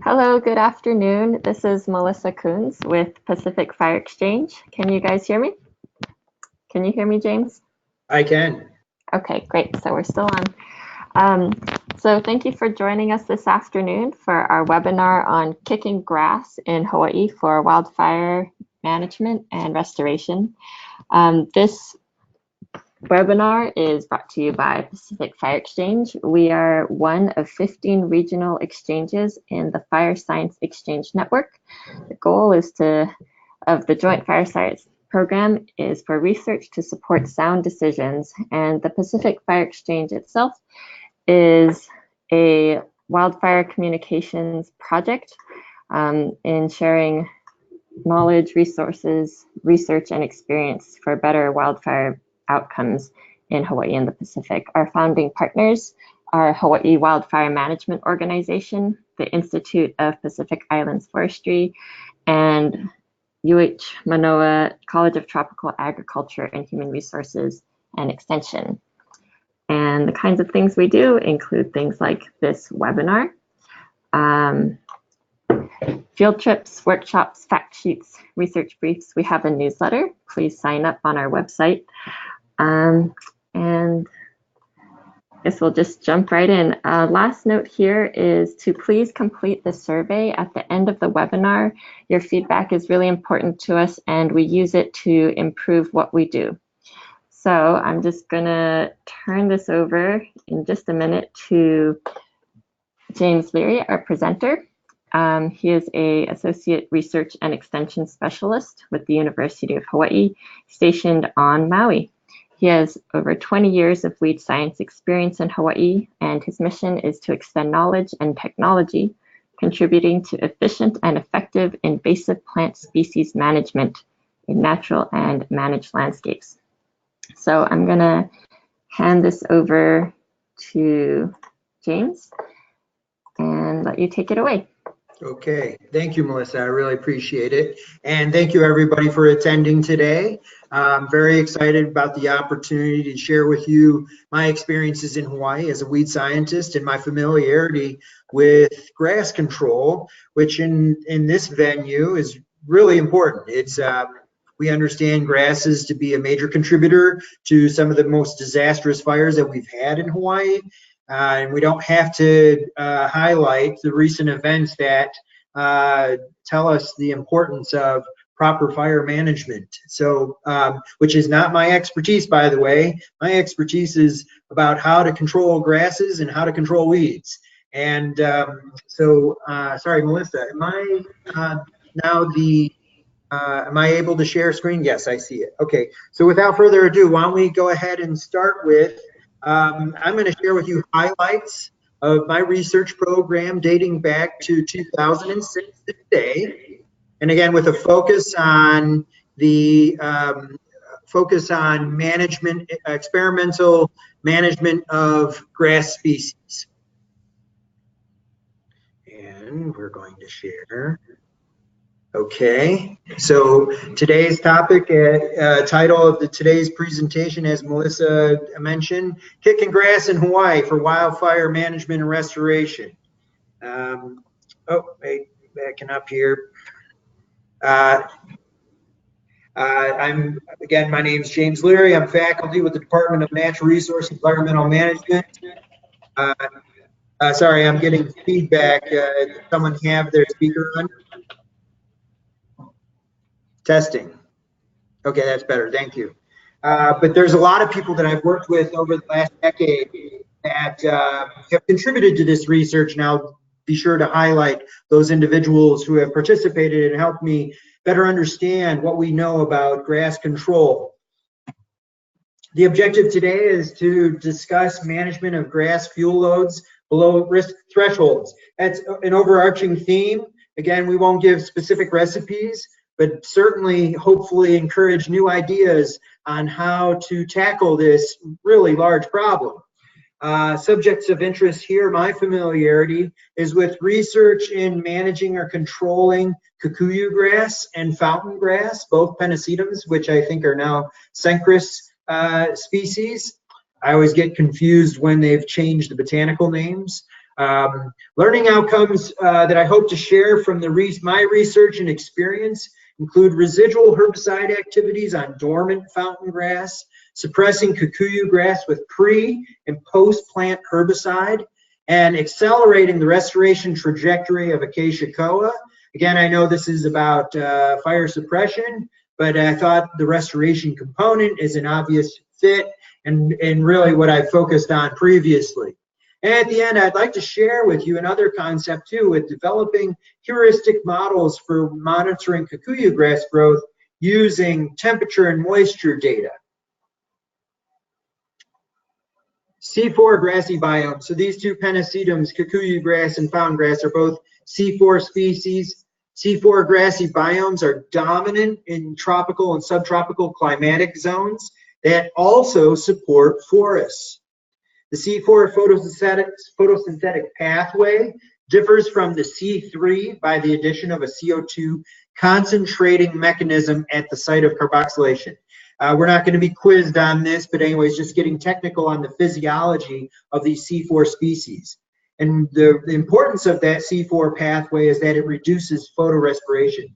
Hello, good afternoon. This is Melissa Coons with Pacific Fire Exchange. Can you guys hear me? Can you hear me, James? I can. Okay, great. So we're still on. So thank you for joining us this afternoon for our webinar on kicking grass in Hawaii for wildfire management and restoration. This webinar is brought to you by Pacific Fire Exchange. We are one of 15 regional exchanges in the Fire Science Exchange Network. The goal of the Joint Fire Science Program is for research to support sound decisions, and the Pacific Fire Exchange itself is a wildfire communications project in sharing knowledge, resources, research, and experience for better wildfire outcomes in Hawaii and the Pacific. Our founding partners are Hawaii Wildfire Management Organization, the Institute of Pacific Islands Forestry, and UH Manoa College of Tropical Agriculture and Human Resources and Extension. And the kinds of things we do include things like this webinar, field trips, workshops, fact sheets, research briefs. We have a newsletter. Please sign up on our website. And I guess we'll just jump right in. Last note here is to please complete the survey at the end of the webinar. Your feedback is really important to us, and we use it to improve what we do. So I'm just gonna turn this over in just a minute to James Leary, our presenter. He is an Associate Research and Extension Specialist with the University of Hawaii, stationed on Maui. He has over 20 years of weed science experience in Hawaii, and his mission is to extend knowledge and technology, contributing to efficient and effective invasive plant species management in natural and managed landscapes. So I'm gonna hand this over to James and let you take it away. Okay, thank you, Melissa. I really appreciate it. And thank you everybody for attending today. I'm very excited about the opportunity to share with you my experiences in Hawaii as a weed scientist and my familiarity with grass control, which in this venue is really important. It's we understand grasses to be a major contributor to some of the most disastrous fires that we've had in Hawaii. And we don't have to highlight the recent events that tell us the importance of proper fire management. So, which is not my expertise, by the way. My expertise is about how to control grasses and how to control weeds. And sorry, Melissa, am I am I able to share screen? Yes, I see it. Okay, so without further ado, why don't we go ahead and start with I'm going to share with you highlights of my research program dating back to 2006 today, and again with a focus on the management, experimental management of grass species. And we're going to share. Okay, so today's topic, title of today's presentation, as Melissa mentioned, Kicking Grass in Hawaii for Wildfire Management and Restoration. Wait, backing up here. Again, my name is James Leary. I'm faculty with the Department of Natural Resource and Environmental Management. Sorry, I'm getting feedback. Does someone have their speaker on? Testing. Okay, that's better. Thank you. But there's a lot of people that I've worked with over the last decade that have contributed to this research. And I'll be sure to highlight those individuals who have participated and helped me better understand what we know about grass control. The objective today is to discuss management of grass fuel loads below risk thresholds. That's an overarching theme. Again, we won't give specific recipes, but certainly hopefully encourage new ideas on how to tackle this really large problem. Subjects of interest here, my familiarity is with research in managing or controlling kikuyu grass and fountain grass, both pennisetums, which I think are now Cenchrus species. I always get confused when they've changed the botanical names. Learning outcomes that I hope to share from my research and experience include residual herbicide activities on dormant fountain grass, suppressing kikuyu grass with pre and post-plant herbicide, and accelerating the restoration trajectory of acacia koa. Again, I know this is about fire suppression, but I thought the restoration component is an obvious fit and really what I focused on previously. And at the end, I'd like to share with you another concept too, with developing heuristic models for monitoring kikuyu grass growth using temperature and moisture data. C4 grassy biomes. So these two pennisetums, kikuyu grass and fountain grass, are both C4 species. C4 grassy biomes are dominant in tropical and subtropical climatic zones that also support forests. The C4 photosynthetic pathway differs from the C3 by the addition of a CO2 concentrating mechanism at the site of carboxylation. We're not going to be quizzed on this, but anyways, just getting technical on the physiology of these C4 species. And the importance of that C4 pathway is that it reduces photorespiration.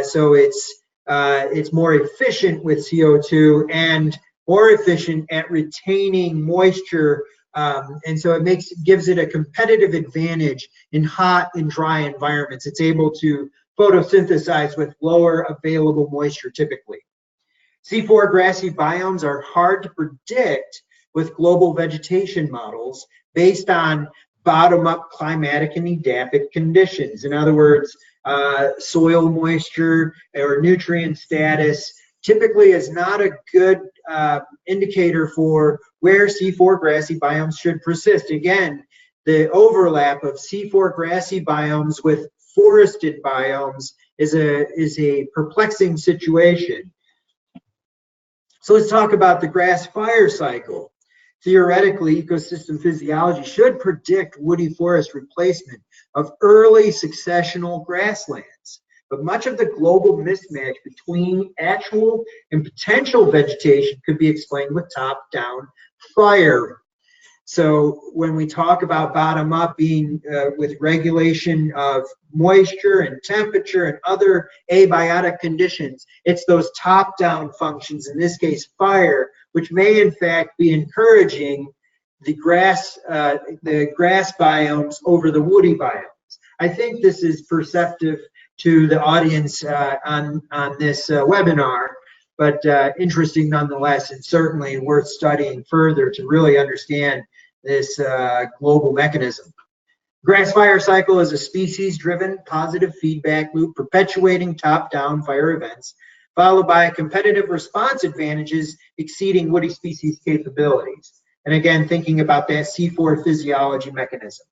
So it's more efficient with CO2 and more efficient at retaining moisture, and so it gives it a competitive advantage in hot and dry environments. It's able to photosynthesize with lower available moisture typically. C4 grassy biomes are hard to predict with global vegetation models based on bottom-up climatic and edaphic conditions. In other words, soil moisture or nutrient status typically is not a good indicator for where C4 grassy biomes should persist. Again, the overlap of C4 grassy biomes with forested biomes is a perplexing situation. So let's talk about the grass fire cycle. Theoretically, ecosystem physiology should predict woody forest replacement of early successional grasslands. But much of the global mismatch between actual and potential vegetation could be explained with top-down fire. So when we talk about bottom-up being with regulation of moisture and temperature and other abiotic conditions, it's those top-down functions, in this case fire, which may in fact be encouraging the grass biomes over the woody biomes. I think this is perceptive to the audience on this webinar, but interesting nonetheless, and certainly worth studying further to really understand this global mechanism. Grass fire cycle is a species-driven positive feedback loop perpetuating top-down fire events, followed by competitive response advantages exceeding woody species capabilities. And again, thinking about that C4 physiology mechanism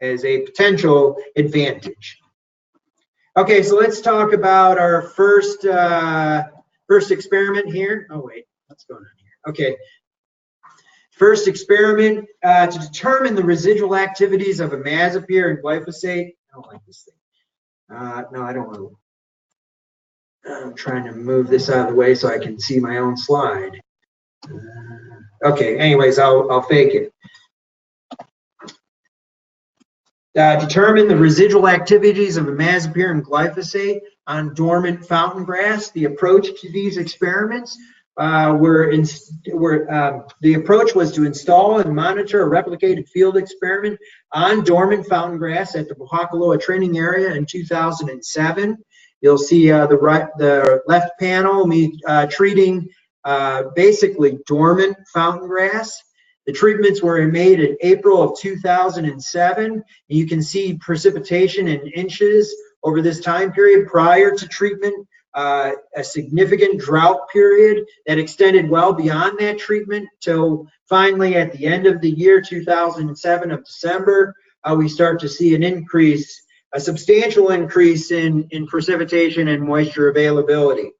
as a potential advantage. Okay, so let's talk about our first experiment here. Oh wait, what's going on here? Okay, first experiment to determine the residual activities of imazapyr and glyphosate. I don't like this thing. No, I don't want to. I'm trying to move this out of the way so I can see my own slide. Okay, anyways, I'll fake it. Determine the residual activities of imazapyr and glyphosate on dormant fountain grass. The approach to these experiments the approach was to install and monitor a replicated field experiment on dormant fountain grass at the Pohakaloa training area in 2007. You'll see the left panel, me treating basically dormant fountain grass. The treatments were made in April of 2007. And you can see precipitation in inches over this time period prior to treatment, a significant drought period that extended well beyond that treatment till finally at the end of the year 2007 of December, we start to see an increase, a substantial increase in precipitation and moisture availability.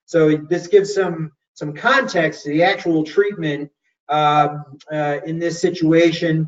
So this gives some context to the actual treatment in this situation.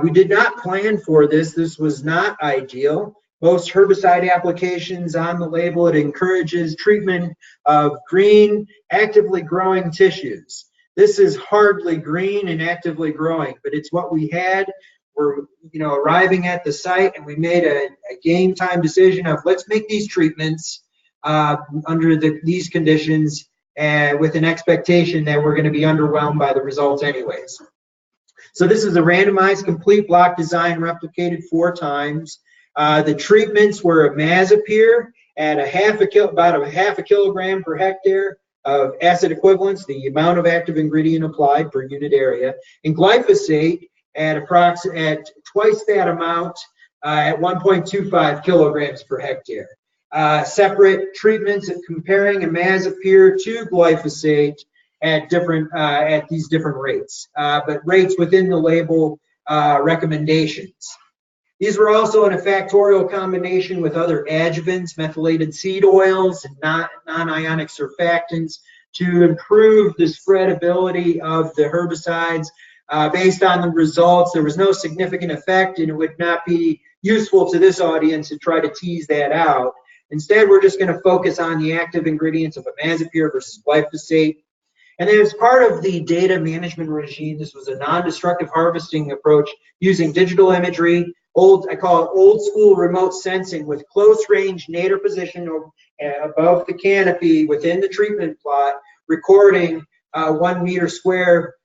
We did not plan for this. This was not ideal. Most herbicide applications on the label, it encourages treatment of green, actively growing tissues. This is hardly green and actively growing, but it's what we had. arriving at the site, and we made a game time decision of let's make these treatments under these conditions, with an expectation that we're going to be underwhelmed by the results anyways. So this is a randomized complete block design replicated 4 times. The treatments were imazapyr at about a half a kilogram per hectare of acid equivalents, the amount of active ingredient applied per unit area, and glyphosate at twice that amount, at 1.25 kilograms per hectare. Separate treatments of comparing imazapyr to glyphosate at these different rates, but rates within the label recommendations. These were also in a factorial combination with other adjuvants, methylated seed oils, and non-ionic surfactants to improve the spreadability of the herbicides. Based on the results, there was no significant effect, and it would not be useful to this audience to try to tease that out. Instead, we're just going to focus on the active ingredients of imazapyr versus glyphosate. And then as part of the data management regime, this was a non-destructive harvesting approach using digital imagery, I call it old school remote sensing, with close range nadir position above the canopy within the treatment plot, recording 1 meter square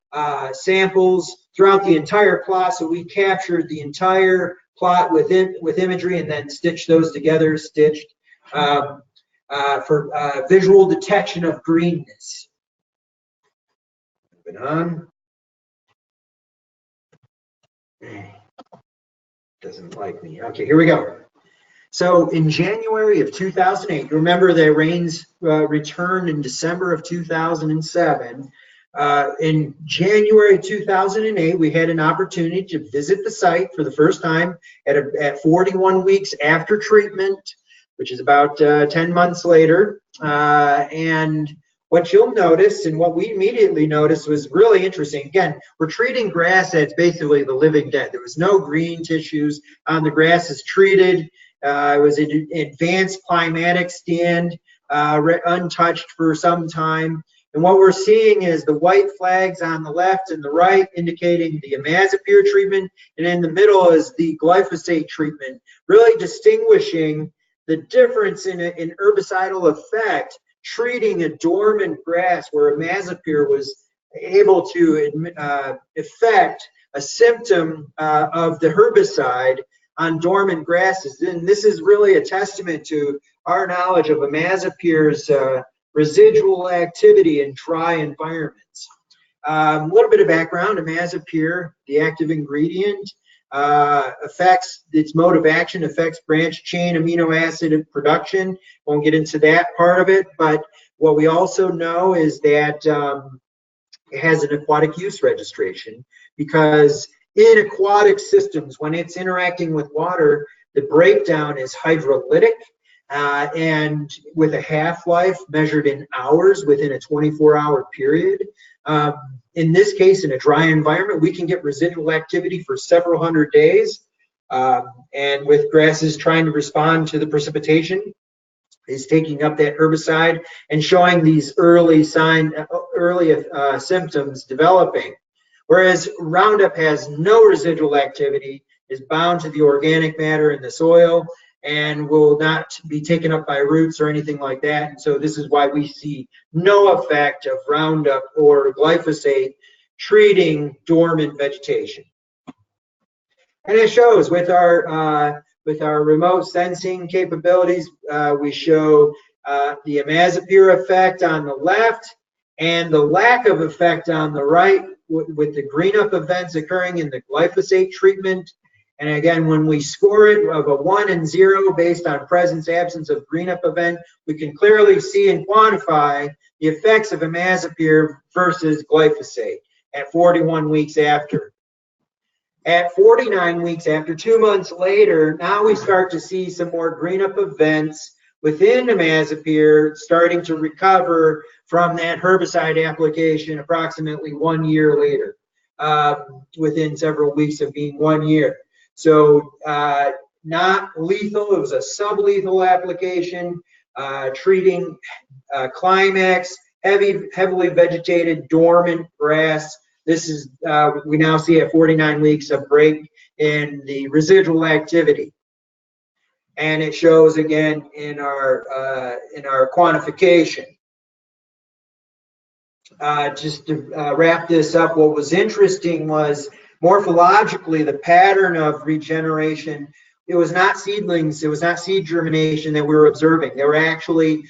samples throughout the entire plot. So we captured the entire plot with imagery and then stitched those together, for visual detection of greenness. Moving on. Doesn't like me. Okay, here we go. So in January of 2008, you remember the rains returned in December of 2007. In January 2008, we had an opportunity to visit the site for the first time at 41 weeks after treatment, which is about 10 months later. And what you'll notice, and what we immediately noticed, was really interesting. Again, we're treating grass that's basically the living dead. There was no green tissues on the grass. Is treated. It was an advanced climatic stand, untouched for some time. And what we're seeing is the white flags on the left and the right indicating the imazapyr treatment, and in the middle is the glyphosate treatment, really distinguishing the difference in herbicidal effect, treating a dormant grass where imazapyr was able to affect a symptom of the herbicide on dormant grasses. And this is really a testament to our knowledge of imazapyr's residual activity in dry environments. A little bit of background: imazapyr, the active ingredient, affects its mode of action, affects branch chain amino acid production. Won't get into that part of it, but what we also know is that it has an aquatic use registration, because in aquatic systems, when it's interacting with water, the breakdown is hydrolytic, and with a half-life measured in hours within a 24-hour period. In this case, in a dry environment, we can get residual activity for several hundred days. And with grasses trying to respond to the precipitation, is taking up that herbicide and showing these early symptoms developing. Whereas Roundup has no residual activity, is bound to the organic matter in the soil, and will not be taken up by roots or anything like that. And so this is why we see no effect of Roundup or glyphosate treating dormant vegetation. And it shows with our remote sensing capabilities. We show the imazapyr effect on the left and the lack of effect on the right, with the green up events occurring in the glyphosate treatment. And again, when we score it of a 1 and 0 based on presence, absence of green up event, we can clearly see and quantify the effects of imazapyr versus glyphosate at 41 weeks after. At 49 weeks after, 2 months later, now we start to see some more green up events within imazapyr starting to recover from that herbicide application approximately 1 year later, within several weeks of being 1 year. So not lethal, it was a sublethal application, treating climax, heavily vegetated, dormant grass. This is, we now see at 49 weeks a break in the residual activity. And it shows again in our quantification. Just to wrap this up, what was interesting was morphologically the pattern of regeneration. It was not seedlings, it was not seed germination that we were observing. There were actually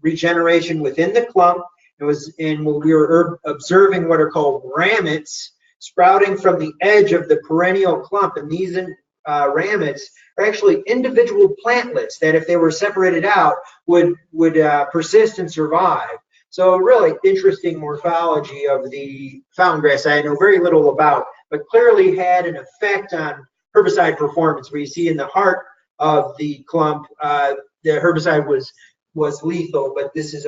regeneration within the clump. It was in what we were observing what are called ramets sprouting from the edge of the perennial clump. And these ramets are actually individual plantlets that, if they were separated out, would persist and survive. So really interesting morphology of the fountain grass I know very little about, but clearly had an effect on herbicide performance, where you see in the heart of the clump, the herbicide was lethal, but this is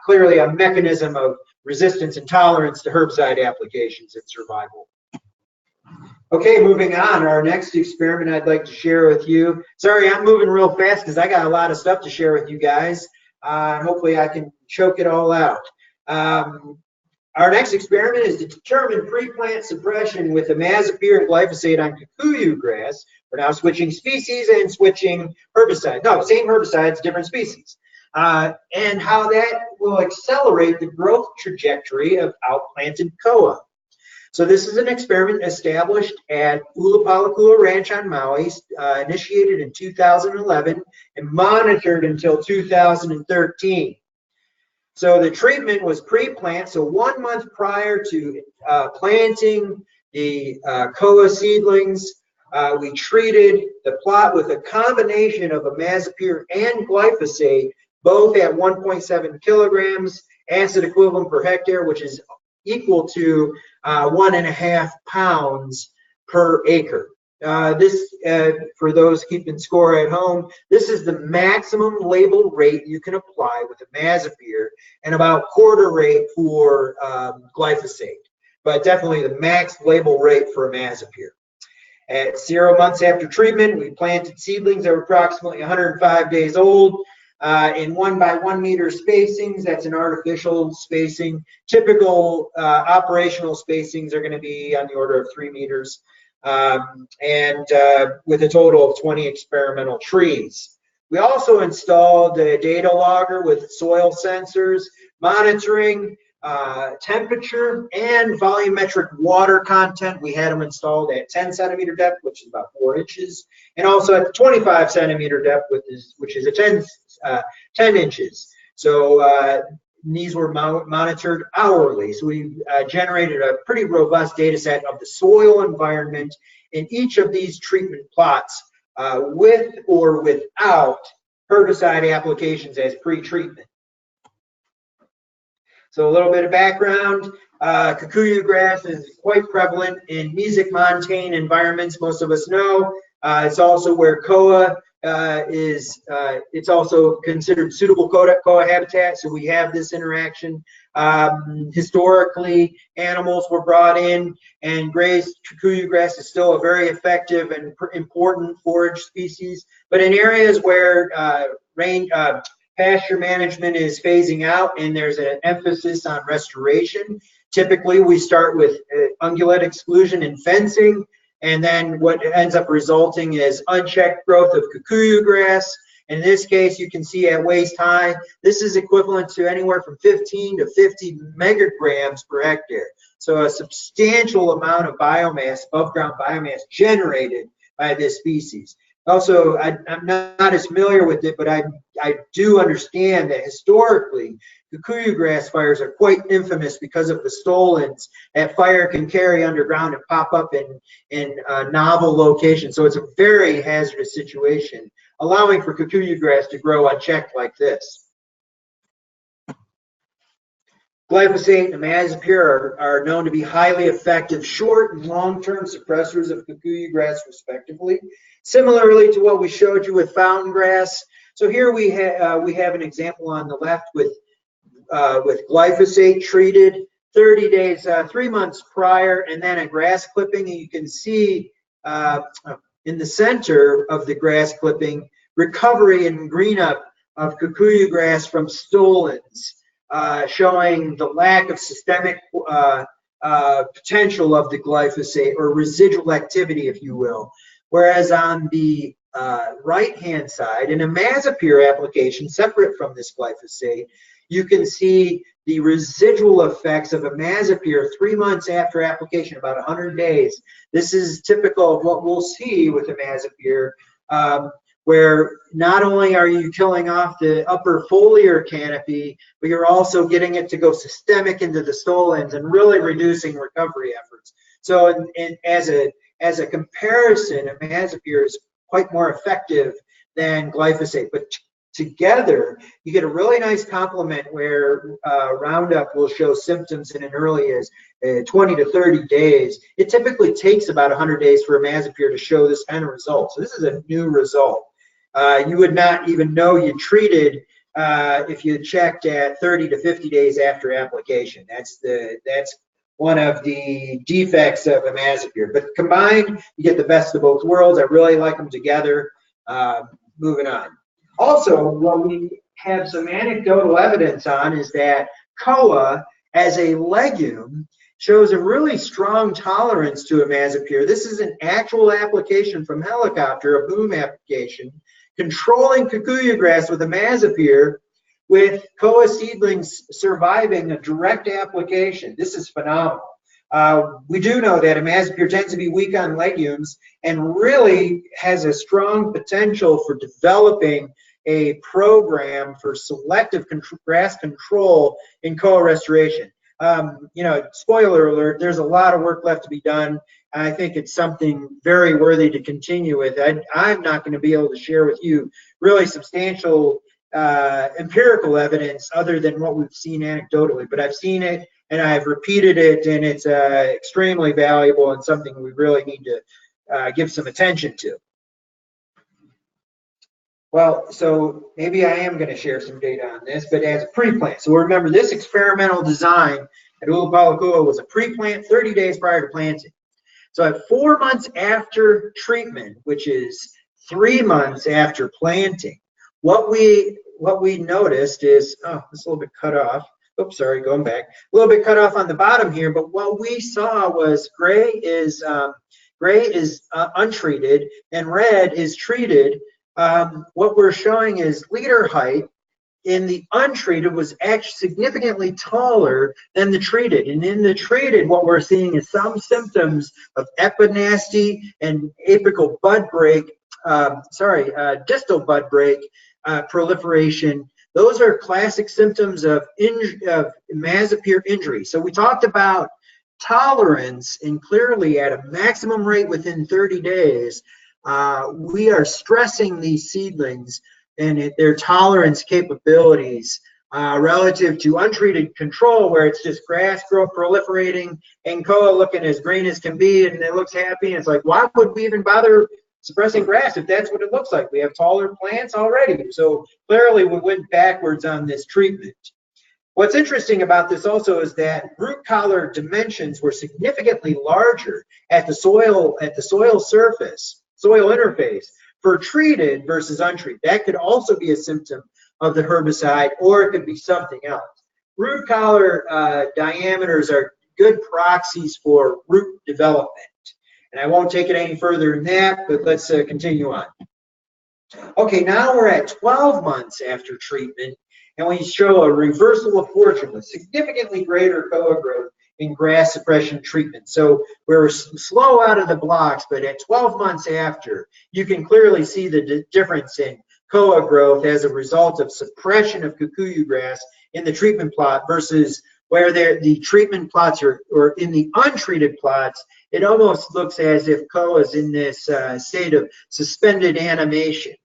clearly a mechanism of resistance and tolerance to herbicide applications and survival. Okay, moving on, our next experiment I'd like to share with you. Sorry, I'm moving real fast because I got a lot of stuff to share with you guys. Hopefully I can choke it all out. Our next experiment is to determine pre-plant suppression with imazapyr and glyphosate on kikuyu grass. We're now switching species and switching herbicide. No, same herbicides, different species. And how that will accelerate the growth trajectory of outplanted koa. So this is an experiment established at Ulapalakula Ranch on Maui, initiated in 2011 and monitored until 2013. So the treatment was pre-plant, so 1 month prior to planting the koa seedlings, we treated the plot with a combination of imazapyr and glyphosate, both at 1.7 kilograms acid equivalent per hectare, which is equal to 1.5 pounds per acre. This, for those keeping score at home, this is the maximum label rate you can apply with imazapyr, and about quarter rate for glyphosate, but definitely the max label rate for imazapyr. At 0 months after treatment, we planted seedlings that were approximately 105 days old in 1 by 1 meter spacings. That's an artificial spacing. Typical operational spacings are going to be on the order of 3 meters, and with a total of 20 experimental trees. We also installed a data logger with soil sensors monitoring temperature and volumetric water content. We had them installed at 10 centimeter depth, which is about 4 inches, and also at 25 centimeter depth, which is a 10 inches. So these were monitored hourly. So we generated a pretty robust data set of the soil environment in each of these treatment plots, with or without herbicide applications as pre-treatment. So a little bit of background, kikuyu grass is quite prevalent in mesic montane environments, most of us know. It's also where koa it's also considered suitable koa habitat, so we have this interaction. Historically, animals were brought in and grazed. Kikuyu grass is still a very effective and important forage species, but in areas where pasture management is phasing out and there's an emphasis on restoration, typically we start with ungulate exclusion and fencing, and then what ends up resulting is unchecked growth of kikuyu grass. In this case, you can see at waist high, this is equivalent to anywhere from 15 to 50 megagrams per hectare. So a substantial amount of biomass, above ground biomass, generated by this species. Also, I'm not as familiar with it, but I do understand that historically, kikuyu grass fires are quite infamous because of the stolons that fire can carry underground and pop up in novel locations. So it's a very hazardous situation, allowing for kikuyu grass to grow unchecked like this. Glyphosate and imazapyr are known to be highly effective short and long-term suppressors of kikuyu grass, respectively. Similarly to what we showed you with fountain grass. So here we have an example on the left with glyphosate treated 30 days, 3 months prior, and then a grass clipping. And you can see in the center of the grass clipping, recovery and green up of kikuyu grass from stolons, showing the lack of systemic potential of the glyphosate, or residual activity, if you will. Whereas on the right-hand side, in a imazapyr application, separate from this glyphosate, you can see the residual effects of imazapyr 3 months after application, about 100 days. This is typical of what we'll see with imazapyr, where not only are you killing off the upper foliar canopy, but you're also getting it to go systemic into the stolons and really reducing recovery efforts. So as a comparison, imazapyr is quite more effective than glyphosate, but together you get a really nice complement where Roundup will show symptoms in as early as 20 to 30 days. It typically takes about 100 days for imazapyr to show this kind of result. So this is a new result. You would not even know you treated if you checked at 30 to 50 days after application. That's one of the defects of imazapyr. But combined, you get the best of both worlds. I really like them together. Moving on. Also, what we have some anecdotal evidence on is that koa, as a legume, shows a really strong tolerance to imazapyr. This is an actual application from helicopter, a boom application, controlling kikuyu grass with imazapyr, with koa seedlings surviving a direct application. This is phenomenal. We do know that imazapyr tends to be weak on legumes and really has a strong potential for developing a program for selective grass control in koa restoration. Spoiler alert, there's a lot of work left to be done. I think it's something very worthy to continue with. I'm not going to be able to share with you really substantial empirical evidence other than what we've seen anecdotally, but I've seen it and I've repeated it, and it's extremely valuable and something we really need to give some attention to. Well, so maybe I am going to share some data on this, but as a pre-plant. So remember, this experimental design at Ulupalakua was a pre-plant 30 days prior to planting. So at 4 months after treatment, which is 3 months after planting, what we noticed is, oh, it's a little bit cut off. Oops, sorry, going back. A little bit cut off on the bottom here, but what we saw was gray is untreated and red is treated. What we're showing is leader height in the untreated was actually significantly taller than the treated. And in the treated, what we're seeing is some symptoms of epinasty and apical bud break, distal bud break proliferation. Those are classic symptoms of imazapyr injury. So we talked about tolerance, and clearly at a maximum rate within 30 days, we are stressing these seedlings and their tolerance capabilities relative to untreated control, where it's just grass growth proliferating and koa looking as green as can be, and it looks happy. And it's like, why would we even bother suppressing grass if that's what it looks like? We have taller plants already. So clearly we went backwards on this treatment. What's interesting about this also is that root collar dimensions were significantly larger at the soil surface, soil interface, for treated versus untreated. That could also be a symptom of the herbicide, or it could be something else. Root collar diameters are good proxies for root development. And I won't take it any further than that, but let's continue on. Okay, now we're at 12 months after treatment, and we show a reversal of fortune with significantly greater koa growth in grass suppression treatment. So we're slow out of the blocks, but at 12 months after, you can clearly see the difference in koa growth as a result of suppression of kikuyu grass in the treatment plot versus where the treatment plots or in the untreated plots. It almost looks as if koa is in this state of suspended animation.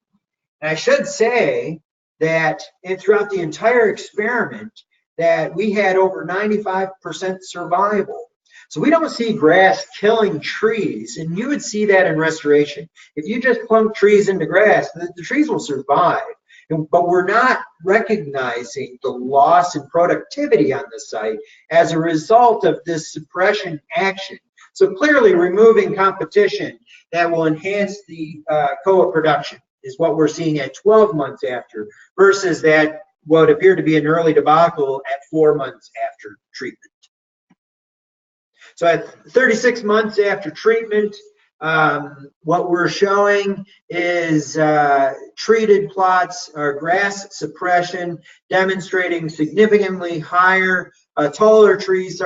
And I should say that throughout the entire experiment, that we had over 95% survival. So we don't see grass killing trees, and you would see that in restoration. If you just plunk trees into grass, the trees will survive. But we're not recognizing the loss in productivity on the site as a result of this suppression action. So clearly removing competition that will enhance the koa production is what we're seeing at 12 months after versus that what appeared to be an early debacle at 4 months after treatment. So at 36 months after treatment, what we're showing is treated plots or grass suppression demonstrating significantly taller trees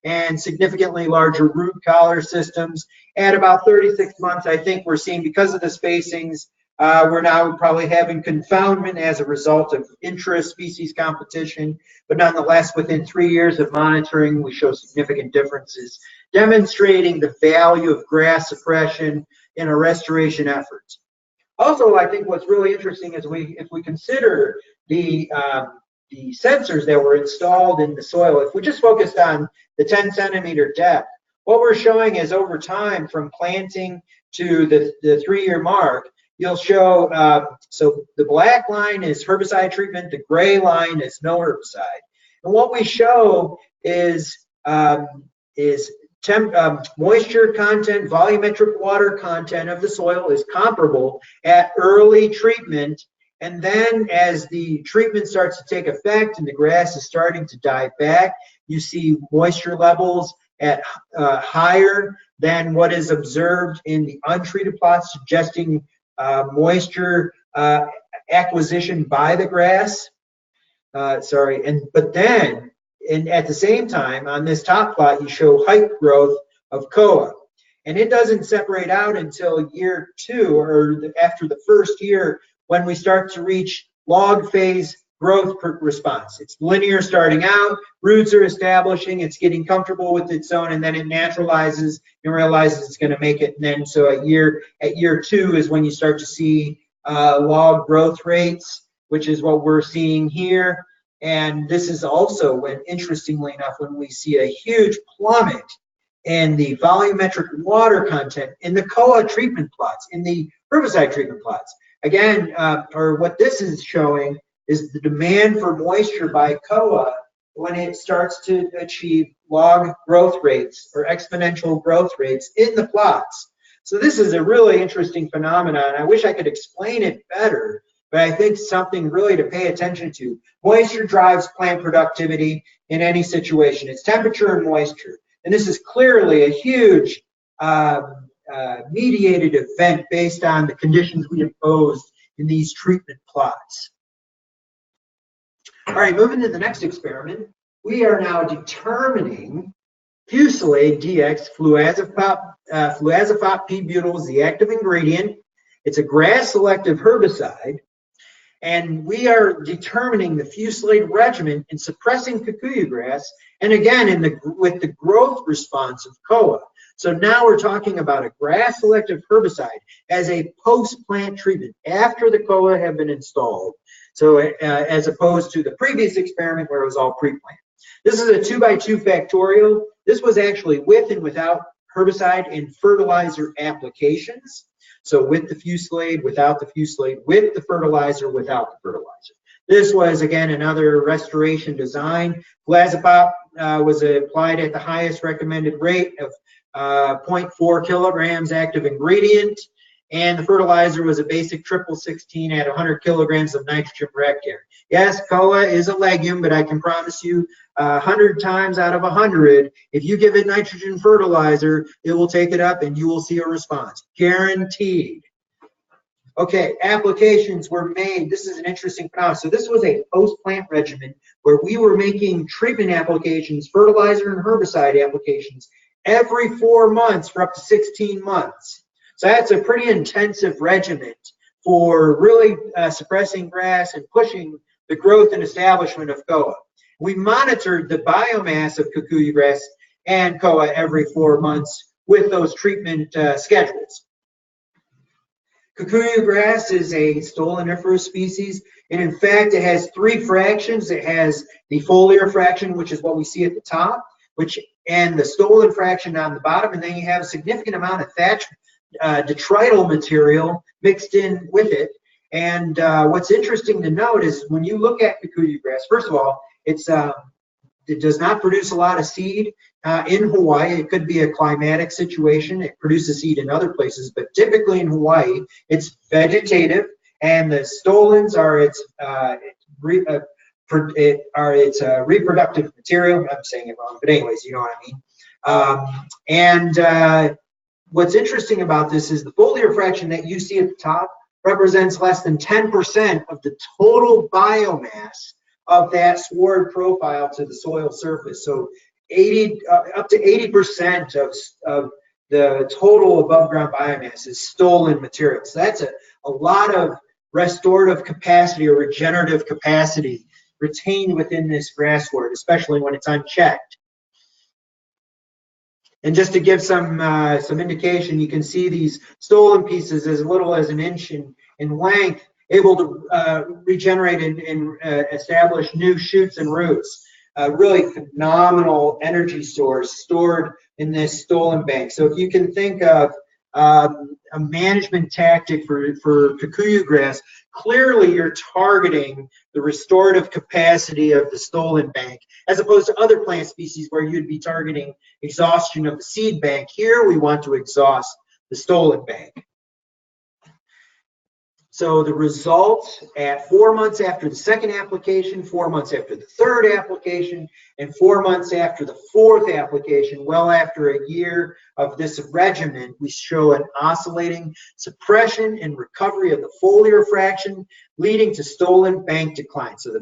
and significantly larger root collar systems. At about 36 months, I think we're seeing, because of the spacings, we're now probably having confoundment as a result of intra-species competition, but nonetheless, within 3 years of monitoring, we show significant differences, demonstrating the value of grass suppression in a restoration effort. Also, I think what's really interesting is if we consider the sensors that were installed in the soil, if we just focused on the 10-centimeter depth, what we're showing is over time from planting to the 3-year mark, you'll show, so the black line is herbicide treatment, the gray line is no herbicide. And what we show is moisture content, volumetric water content of the soil is comparable at early treatment. And then as the treatment starts to take effect and the grass is starting to die back, you see moisture levels at higher than what is observed in the untreated plots, suggesting moisture acquisition by the grass. But then at the same time, on this top plot, you show height growth of COA. And it doesn't separate out until year 2 or after the first year, when we start to reach log phase growth response. It's linear starting out, roots are establishing, it's getting comfortable with its own, and then it naturalizes and realizes it's going to make it. And then so at year 2 is when you start to see log growth rates, which is what we're seeing here. And this is also when, interestingly enough, when we see a huge plummet in the volumetric water content in the COA treatment plots, in the herbicide treatment plots. Again, or what this is showing is the demand for moisture by COA when it starts to achieve log growth rates or exponential growth rates in the plots. So this is a really interesting phenomenon. I wish I could explain it better, but I think something really to pay attention to. Moisture drives plant productivity in any situation. It's temperature and moisture. And this is clearly a huge mediated event based on the conditions we imposed in these treatment plots. All right, moving to the next experiment, we are now determining Fusilade DX, fluazepop P-butyl is the active ingredient. It's a grass-selective herbicide, and we are determining the Fusilade regimen in suppressing kikuyu grass, and again, with the growth response of COA. So now we're talking about a grass-selective herbicide as a post-plant treatment after the COA have been installed. So as opposed to the previous experiment where it was all pre-plant. This is a 2x2 factorial. This was actually with and without herbicide and fertilizer applications. So with the Fusilade, without the Fusilade, with the fertilizer, without the fertilizer. This was, again, another restoration design. Fluazepop was applied at the highest recommended rate of 0.4 kilograms active ingredient, and the fertilizer was a basic 16 at 100 kilograms of nitrogen per hectare. Yes, COA is a legume, but I can promise you 100 times out of 100, if you give it nitrogen fertilizer, it will take it up and you will see a response. Guaranteed. Okay, applications were made. This is an interesting phenomenon. So this was a post-plant regimen where we were making treatment applications, fertilizer and herbicide applications every 4 months for up to 16 months. So that's a pretty intensive regimen for really suppressing grass and pushing the growth and establishment of COA. We monitored the biomass of kikuyu grass and COA every 4 months with those treatment schedules. Kikuyu grass is a stoloniferous species, and in fact, it has 3 fractions. It has the foliar fraction, which is what we see at the top, and the stolon fraction on the bottom, and then you have a significant amount of thatch detrital material mixed in with it. And what's interesting to note is when you look at kikuyu grass, first of all, it does not produce a lot of seed in Hawaii. It could be a climatic situation. It produces seed in other places, but typically in Hawaii, it's vegetative, and the stolons are its it's a reproductive material. I'm saying it wrong, but anyways, you know what I mean. What's interesting about this is the foliar fraction that you see at the top represents less than 10% of the total biomass of that sward profile to the soil surface. So up to 80% of the total above ground biomass is stolen material. So that's a lot of restorative capacity or regenerative capacity retained within this grass sward, especially when it's unchecked. And just to give some indication, you can see these stolen pieces as little as an inch in length, able to regenerate and establish new shoots and roots. Really phenomenal energy source stored in this stolen bank. So if you can think of a management tactic for kikuyu grass, clearly you're targeting the restorative capacity of the stolen bank, as opposed to other plant species where you'd be targeting exhaustion of the seed bank. Here we want to exhaust the stolen bank. So the results at 4 months after the second application, 4 months after the third application, and 4 months after the fourth application, well after a year of this regimen, we show an oscillating suppression and recovery of the foliar fraction, leading to stolen bank decline. So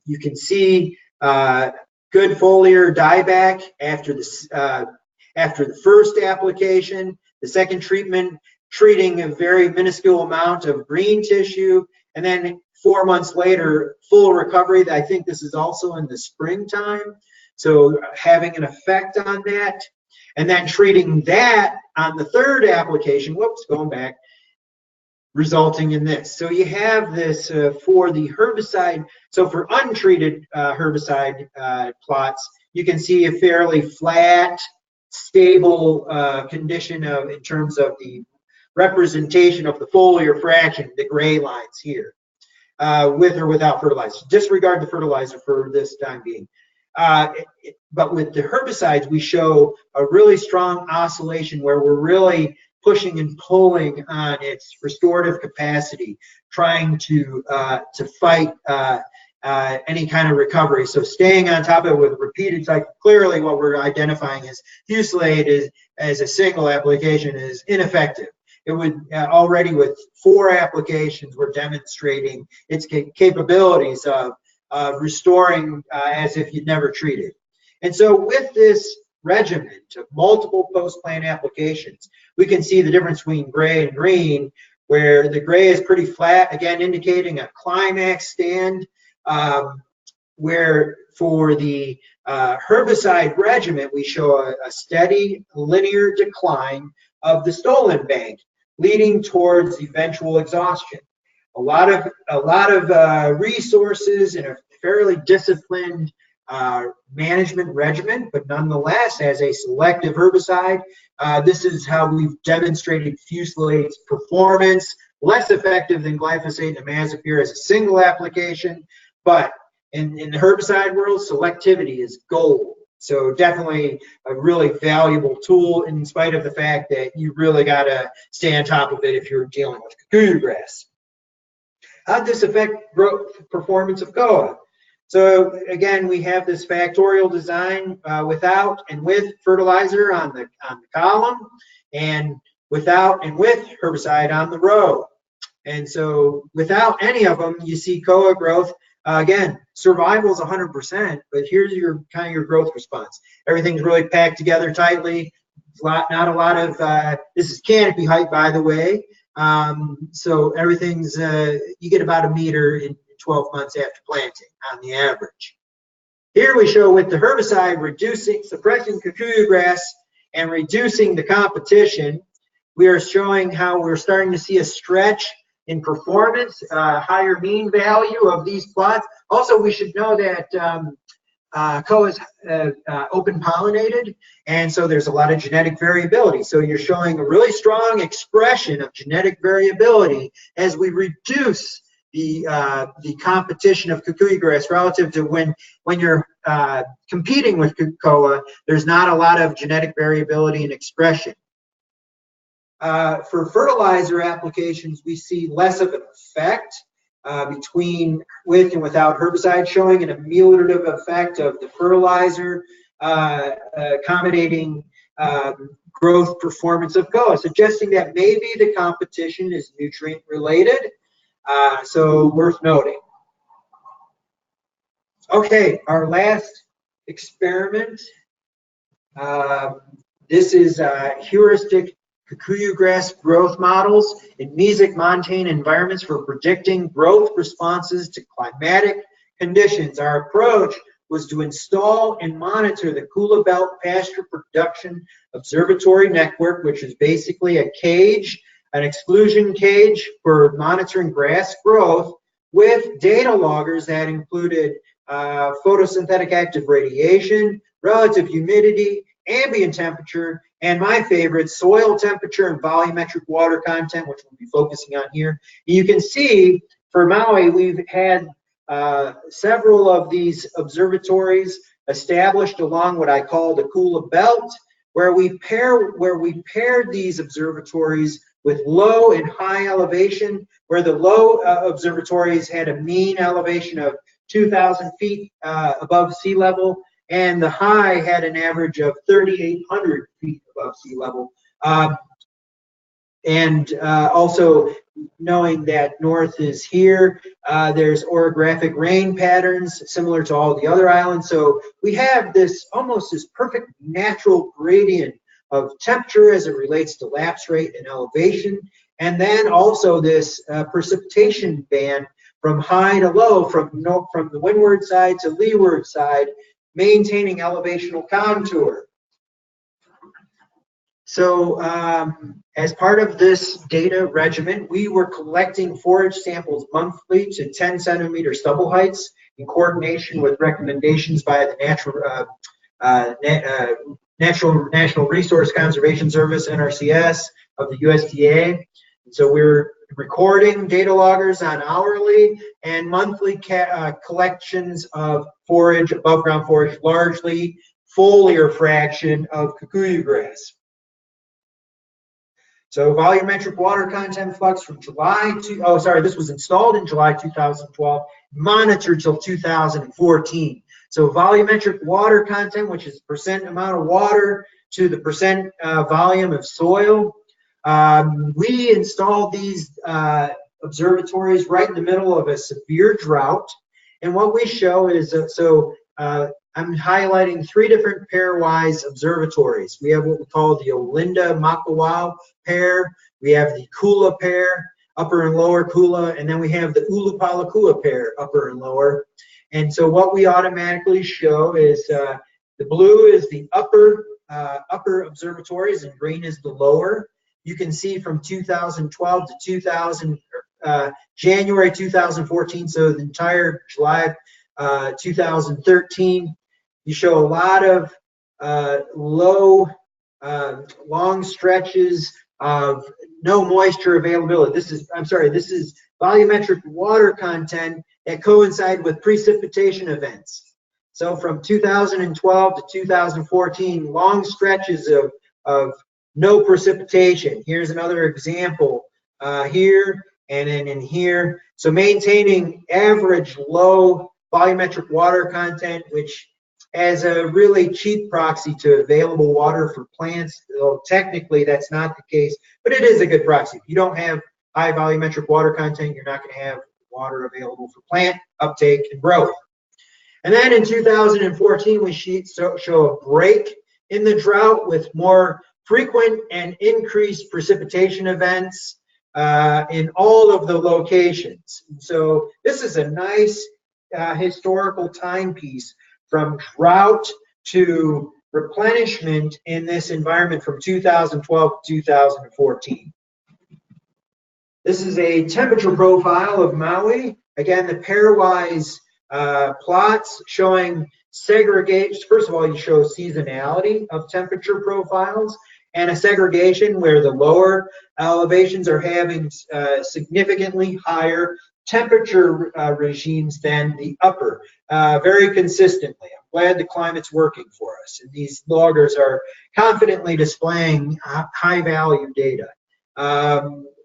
you can see good foliar dieback after the first application, the second treatment, treating a very minuscule amount of green tissue, and then 4 months later, full recovery. I think this is also in the springtime, so having an effect on that. And then treating that on the third application, whoops, going back, resulting in this. So you have this for the herbicide. So for untreated herbicide plots, you can see a fairly flat, stable condition in terms of the representation of the foliar fraction, the gray lines here, with or without fertilizer. Disregard the fertilizer for this time being. But with the herbicides, we show a really strong oscillation where we're really pushing and pulling on its restorative capacity, trying to fight any kind of recovery. So staying on top of it with repeated cycle. Clearly what we're identifying as fusilade as a single application is ineffective. It would already with 4 applications, we're demonstrating its capabilities of restoring as if you'd never treated. And so with this regimen of multiple post-plant applications, we can see the difference between gray and green, where the gray is pretty flat, again indicating a climax stand, where for the herbicide regimen, we show a steady linear decline of the stolen bank, leading towards eventual exhaustion. A lot of resources and a fairly disciplined management regimen, but nonetheless, as a selective herbicide, this is how we've demonstrated fusilade's performance, less effective than glyphosate and imazapyr as a single application, but in the herbicide world, selectivity is gold. So definitely a really valuable tool, in spite of the fact that you really got to stay on top of it if you're dealing with kikuyu grass. How'd this affect growth performance of koa? So again, we have this factorial design without and with fertilizer on the column, and without and with herbicide on the row. And so without any of them, you see koa growth. Again, survival is 100%, but here's your kind of your growth response. Everything's really packed together tightly. Not a lot of, this is canopy height, by the way. So everything's, you get about 1 meter in 12 months after planting on the average. Here we show with the herbicide reducing, suppressing kikuyu grass and reducing the competition. We are showing how we're starting to see a stretch in performance, higher mean value of these plots. Also, we should know that koa is open pollinated, and so there's a lot of genetic variability. So you're showing a really strong expression of genetic variability as we reduce the competition of kikuyu grass relative to when you're competing with koa. There's not a lot of genetic variability in expression. For fertilizer applications, we see less of an effect with and without herbicide, showing an ameliorative effect of the fertilizer, accommodating growth performance of Koa, suggesting that maybe the competition is nutrient related. So worth noting. Okay, our last experiment. This is heuristic kikuyu grass growth models in mesic montane environments for predicting growth responses to climatic conditions. Our approach was to install and monitor the Kula Belt Pasture Production Observatory Network, which is basically a cage, an exclusion cage for monitoring grass growth, with data loggers that included photosynthetic active radiation, relative humidity, ambient temperature, and my favorite, soil temperature and volumetric water content, which we'll be focusing on here. You can see for Maui, we've had several of these observatories established along what I call the Kula Belt, where we paired these observatories with low and high elevation, where the low observatories had a mean elevation of 2,000 feet above sea level, and the high had an average of 3,800 feet above sea level. Also knowing that north is here, there's orographic rain patterns similar to all the other islands. So we have this almost this perfect natural gradient of temperature as it relates to lapse rate and elevation. And then also this precipitation band from high to low, from the windward side to leeward side, maintaining elevational contour. So as part of this data regimen, we were collecting forage samples monthly to 10 centimeter stubble heights in coordination with recommendations by the National Resource Conservation Service, NRCS, of the USDA. And so we're recording data loggers on hourly and monthly collections of forage, above ground forage, largely foliar fraction of kikuyu grass. So volumetric water content flux from this was installed in July 2012, monitored till 2014. So volumetric water content, which is percent amount of water to the percent volume of soil. We installed these observatories right in the middle of a severe drought. And what we show is, I'm highlighting three different pairwise observatories. We have what we call the Olinda Makawao pair. We have the Kula pair, upper and lower Kula, and then we have the Ulupalakua pair, upper and lower. And so what we automatically show is the blue is the upper observatories and green is the lower. You can see from 2012 to January 2014, so the entire July 2013, you show a lot of low, long stretches of no moisture availability. This is volumetric water content that coincide with precipitation events. So from 2012 to 2014, long stretches of no precipitation. Here's another example here and then in here. So maintaining average low volumetric water content, which as a really cheap proxy to available water for plants, though technically that's not the case, but it is a good proxy. If you don't have high volumetric water content, you're not going to have water available for plant uptake and growth. And then in 2014, we show a break in the drought with more frequent and increased precipitation events in all of the locations. So this is a nice historical timepiece from drought to replenishment in this environment from 2012 to 2014. This is a temperature profile of Maui. Again, the pairwise plots showing segregation. First of all, you show seasonality of temperature profiles and a segregation where the lower elevations are having significantly higher temperature regimes than the upper, very consistently. I'm glad the climate's working for us, and these loggers are confidently displaying high value data.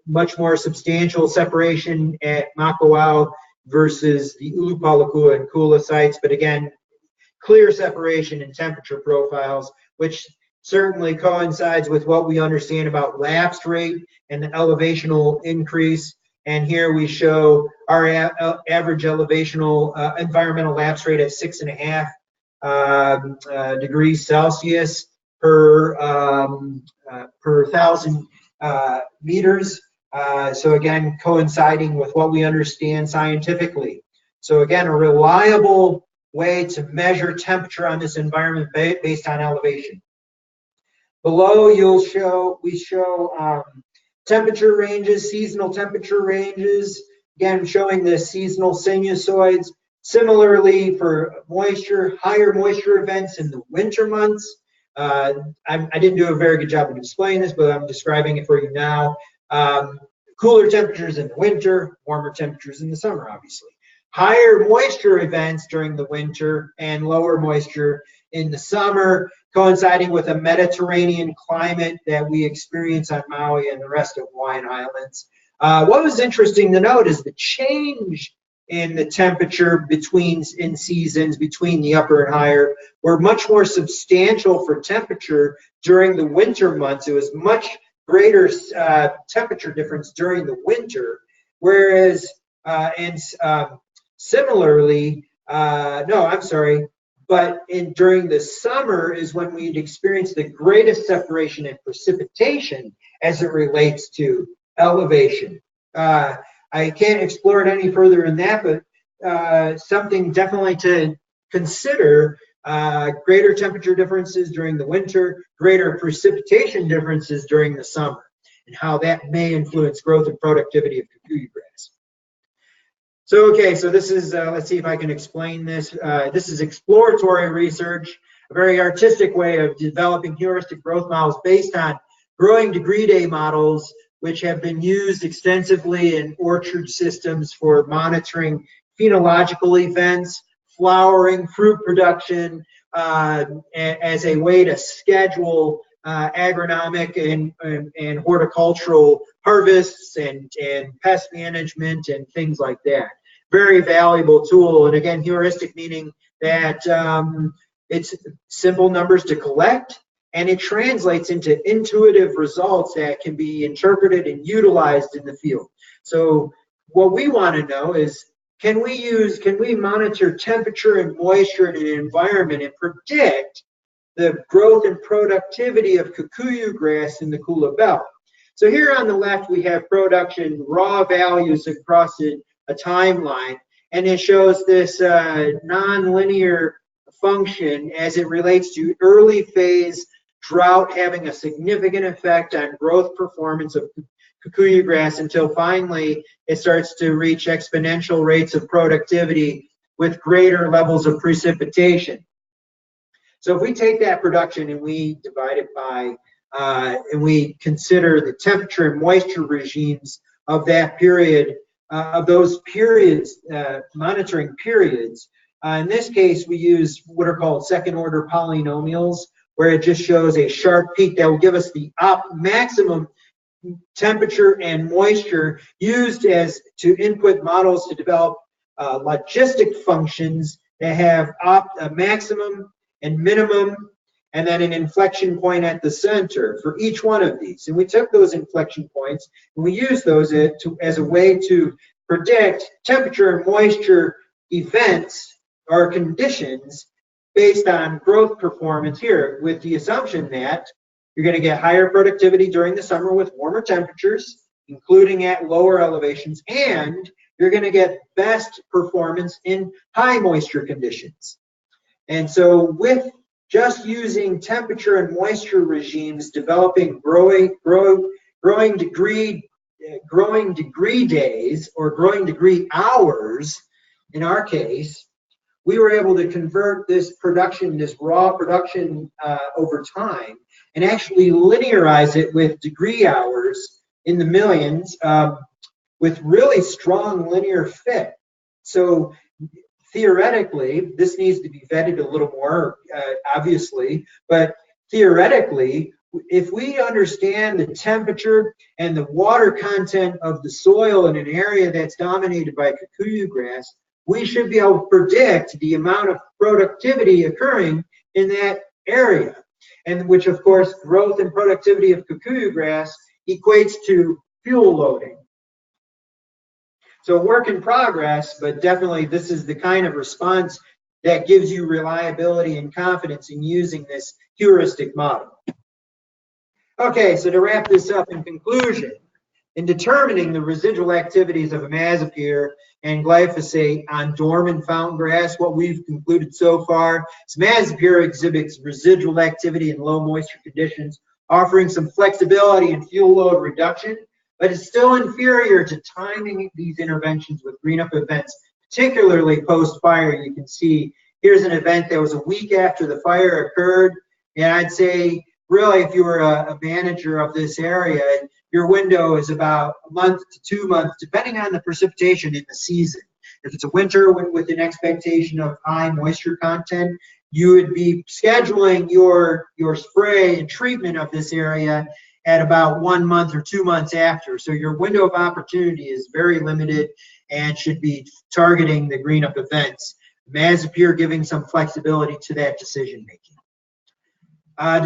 much more substantial separation at Makawao versus the Ulupalakua and Kula sites, but again, clear separation in temperature profiles, which certainly coincides with what we understand about lapse rate and the elevational increase. And here we show our average elevational environmental lapse rate at 6.5 degrees Celsius per 1,000 meters. So again, coinciding with what we understand scientifically. So again, a reliable way to measure temperature on this environment based on elevation. Below, we show temperature ranges, seasonal temperature ranges, again showing the seasonal sinusoids. Similarly, for moisture, higher moisture events in the winter months. I didn't do a very good job of displaying this, but I'm describing it for you now. Cooler temperatures in the winter, warmer temperatures in the summer, obviously. Higher moisture events during the winter and lower moisture in the summer, coinciding with a Mediterranean climate that we experience on Maui and the rest of Hawaiian Islands. What was interesting to note is the change in the temperature in seasons between the upper and higher were much more substantial for temperature during the winter months. It was much greater temperature difference during the winter, whereas similarly, but during the summer is when we'd experience the greatest separation in precipitation as it relates to elevation. I can't explore it any further in that, but something definitely to consider. Greater temperature differences during the winter, greater precipitation differences during the summer, and how that may influence growth and productivity of kikuyu grass. So, okay, so this is, let's see if I can explain this. This is exploratory research, a very artistic way of developing heuristic growth models based on growing degree day models, which have been used extensively in orchard systems for monitoring phenological events, flowering, fruit production, as a way to schedule agronomic and horticultural harvests and pest management and things like that. Very valuable tool. And again, heuristic meaning that it's simple numbers to collect, and it translates into intuitive results that can be interpreted and utilized in the field. So what we want to know is, can we monitor temperature and moisture in an environment and predict the growth and productivity of kikuyu grass in the Kula Belt? So here on the left, we have production raw values across a timeline, and it shows this nonlinear function as it relates to early phase drought having a significant effect on growth performance of kikuyu grass until finally it starts to reach exponential rates of productivity with greater levels of precipitation. So if we take that production and we divide it by, and we consider the temperature and moisture regimes of that period, of those periods, monitoring periods, in this case we use what are called second order polynomials, where it just shows a sharp peak that will give us the maximum temperature and moisture used to input models to develop logistic functions that have a maximum and minimum, and then an inflection point at the center for each one of these. And we took those inflection points and we used those as a way to predict temperature and moisture events or conditions based on growth performance here, with the assumption that you're going to get higher productivity during the summer with warmer temperatures, including at lower elevations, and you're going to get best performance in high moisture conditions. And so with just using temperature and moisture regimes, developing growing degree days or growing degree hours, in our case, we were able to convert this production, this raw production over time, and actually linearize it with degree hours in the millions with really strong linear fit. So theoretically, this needs to be vetted a little more, obviously, but theoretically, if we understand the temperature and the water content of the soil in an area that's dominated by kikuyu grass, we should be able to predict the amount of productivity occurring in that area. And which, of course, growth and productivity of kikuyu grass equates to fuel loading. So work in progress, but definitely this is the kind of response that gives you reliability and confidence in using this heuristic model. Okay, so to wrap this up, in conclusion, in determining the residual activities of imazapyr and glyphosate on dormant fountain grass, what we've concluded so far is imazapyr exhibits residual activity in low moisture conditions, offering some flexibility and fuel load reduction, but it's still inferior to timing these interventions with green-up events, particularly post-fire. You can see here's an event that was a week after the fire occurred, and I'd say really if you were a manager of this area, your window is about a month to 2 months, depending on the precipitation in the season. If it's a winter with an expectation of high moisture content, you would be scheduling your spray and treatment of this area at about 1 month or 2 months after. So your window of opportunity is very limited and should be targeting the green up events. Imazapyr giving some flexibility to that decision making.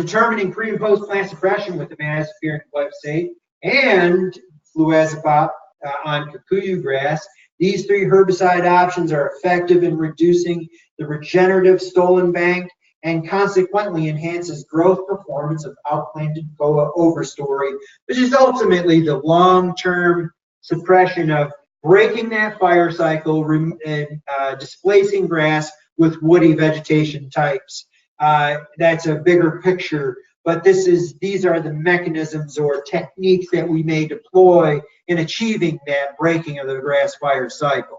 Determining pre and post plant suppression with imazapyr and glyphosate and fluazepam on kikuyu grass. These 3 herbicide options are effective in reducing the regenerative stolen bank and consequently enhances growth performance of outplanted koa overstory, which is ultimately the long-term suppression of breaking that fire cycle and displacing grass with woody vegetation types. That's a bigger picture, but these are the mechanisms or techniques that we may deploy in achieving that breaking of the grass fire cycle.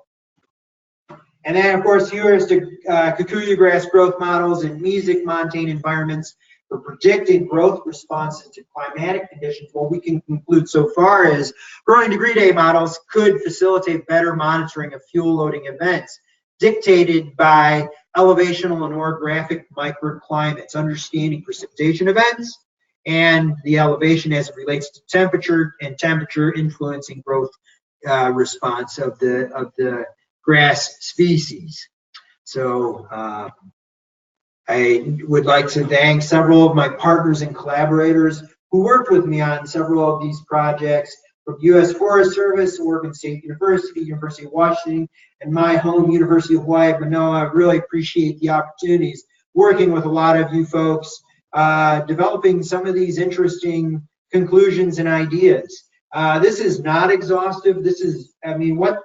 And then, of course, heuristic kikuyu grass growth models in mesic montane environments for predicting growth responses to climatic conditions. What we can conclude so far is growing degree day models could facilitate better monitoring of fuel loading events dictated by elevational and orographic microclimates, understanding precipitation events and the elevation as it relates to temperature and temperature influencing growth response of the grass species. So I would like to thank several of my partners and collaborators who worked with me on several of these projects, from U.S. Forest Service, Oregon State University, University of Washington, and my home, University of Hawaii at Manoa. I really appreciate the opportunities working with a lot of you folks, developing some of these interesting conclusions and ideas. This is not exhaustive. This is, I mean, what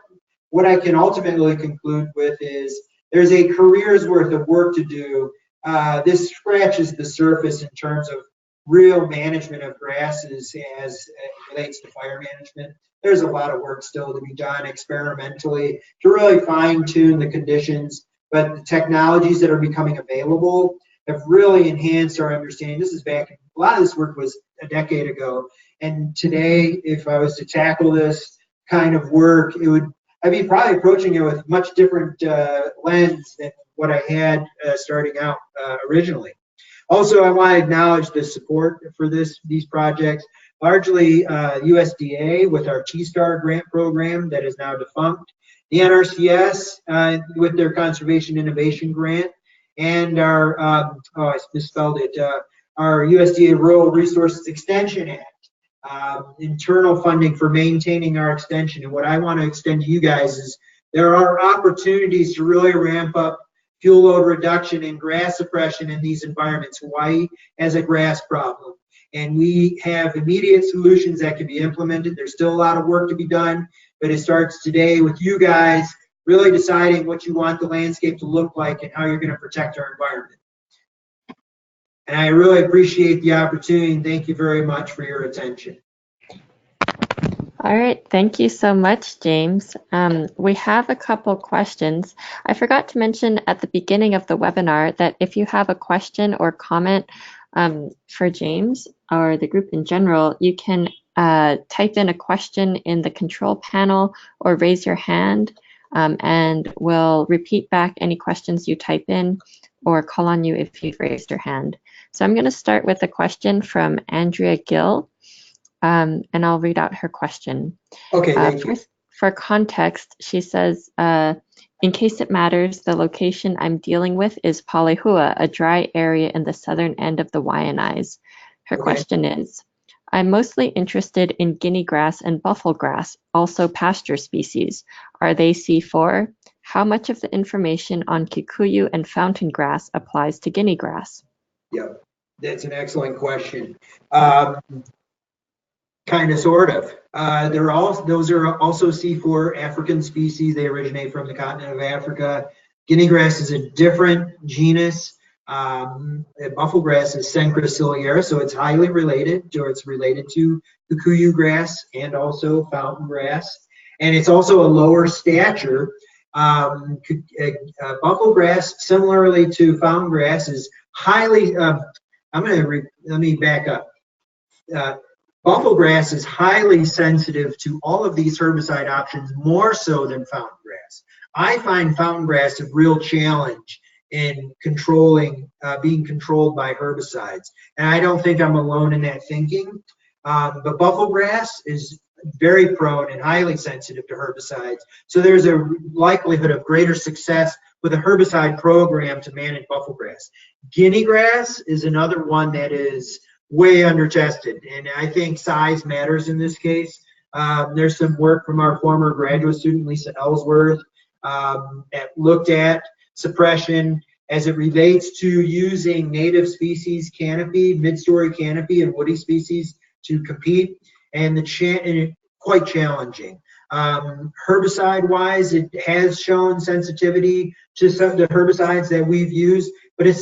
I can ultimately conclude with is there's a career's worth of work to do. This scratches the surface in terms of real management of grasses as it relates to fire management. There's a lot of work still to be done experimentally to really fine tune the conditions, but the technologies that are becoming available have really enhanced our understanding. This is back, a lot of this work was a decade ago. And today, if I was to tackle this kind of work, I'd be probably approaching it with much different lens than what I had starting out originally. Also, I want to acknowledge the support for these projects, largely USDA with our T-STAR grant program that is now defunct, the NRCS with their Conservation Innovation Grant, and our, I misspelled it, our USDA Rural Resources Extension Act, internal funding for maintaining our extension. And what I want to extend to you guys is there are opportunities to really ramp up fuel load reduction and grass suppression in these environments. Hawaii has a grass problem, and we have immediate solutions that can be implemented. There's still a lot of work to be done, but it starts today with you guys really deciding what you want the landscape to look like and how you're going to protect our environment. And I really appreciate the opportunity, and thank you very much for your attention. All right, thank you so much, James. We have a couple questions. I forgot to mention at the beginning of the webinar that if you have a question or comment for James or the group in general, you can type in a question in the control panel or raise your hand, and we'll repeat back any questions you type in or call on you if you've raised your hand. So I'm going to start with a question from Andrea Gill, and I'll read out her question. Okay, thank you. First, for context, she says, in case it matters, the location I'm dealing with is Palehua, a dry area in the southern end of the Waianaes. Her Okay. question is, I'm mostly interested in guinea grass and buffalo grass, also pasture species. Are they C4? How much of the information on kikuyu and fountain grass applies to guinea grass? Yep, that's an excellent question. Kind of, sort of. Those are also C4 African species. They originate from the continent of Africa. Guinea grass is a different genus. Buffalo grass is Cenchrosiliera, so it's highly related, or it's related to kikuyu grass and also fountain grass. And it's also a lower stature. Buffalo grass, similarly to fountain grass, is highly, let me back up. Buffalo grass is highly sensitive to all of these herbicide options, more so than fountain grass. I find fountain grass a real challenge in being controlled by herbicides. And I don't think I'm alone in that thinking. But buffalo grass is very prone and highly sensitive to herbicides. So there's a likelihood of greater success with a herbicide program to manage buffalo grass. Guinea grass is another one that is way under tested, and I think size matters in this case. There's some work from our former graduate student Lisa Ellsworth that looked at suppression as it relates to using native species canopy, mid-story canopy, and woody species to compete, and it's quite challenging. Herbicide-wise, it has shown sensitivity to some of the herbicides that we've used, but it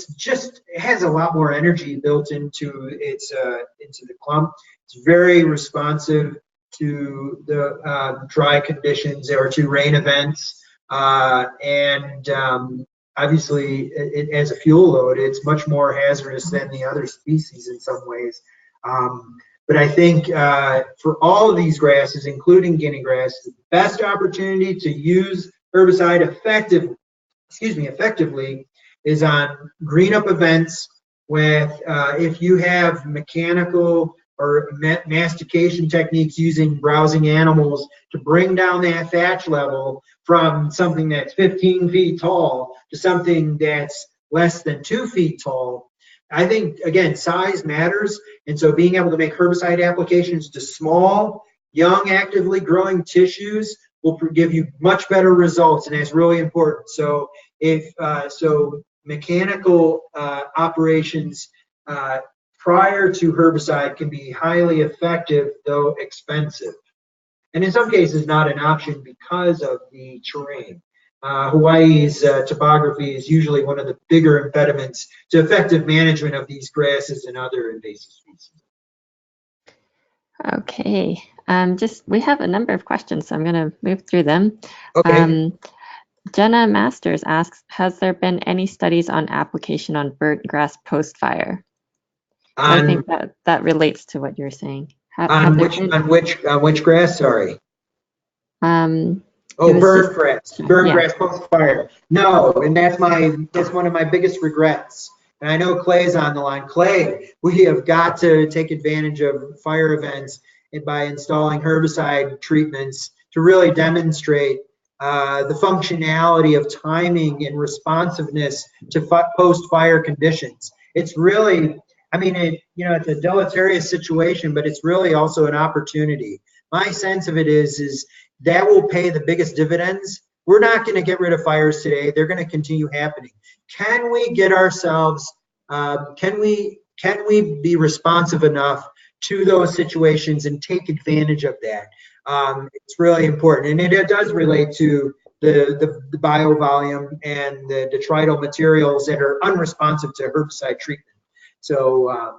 has a lot more energy built into the clump. It's very responsive to the dry conditions or to rain events, and obviously, as a fuel load, it's much more hazardous than the other species in some ways. But I think for all of these grasses, including guinea grass, the best opportunity to use herbicide effectively is on green up events with if you have mechanical or mastication techniques using browsing animals to bring down that thatch level from something that's 15 feet tall to something that's less than 2 feet tall. I think, again, size matters, and so being able to make herbicide applications to small, young, actively growing tissues will give you much better results, and that's really important. So mechanical operations prior to herbicide can be highly effective, though expensive, and in some cases not an option because of the terrain. Hawaii's topography is usually one of the bigger impediments to effective management of these grasses and other invasive species. Okay, we have a number of questions, so I'm going to move through them. Okay. Jenna Masters asks, has there been any studies on application on burnt grass post-fire? I think that relates to what you're saying. On which grass? Sorry. Burnt grass. Burnt grass post-fire. No, and that's one of my biggest regrets. And I know Clay's on the line. Clay, we have got to take advantage of fire events by installing herbicide treatments to really demonstrate the functionality of timing and responsiveness to post-fire conditions. It's really, it's a deleterious situation, but it's really also an opportunity. My sense of it is that will pay the biggest dividends. We're not going to get rid of fires today. They're going to continue happening. Can we get ourselves, can we be responsive enough to those situations and take advantage of that? It's really important. And it does relate to the bio volume and the detrital materials that are unresponsive to herbicide treatment. So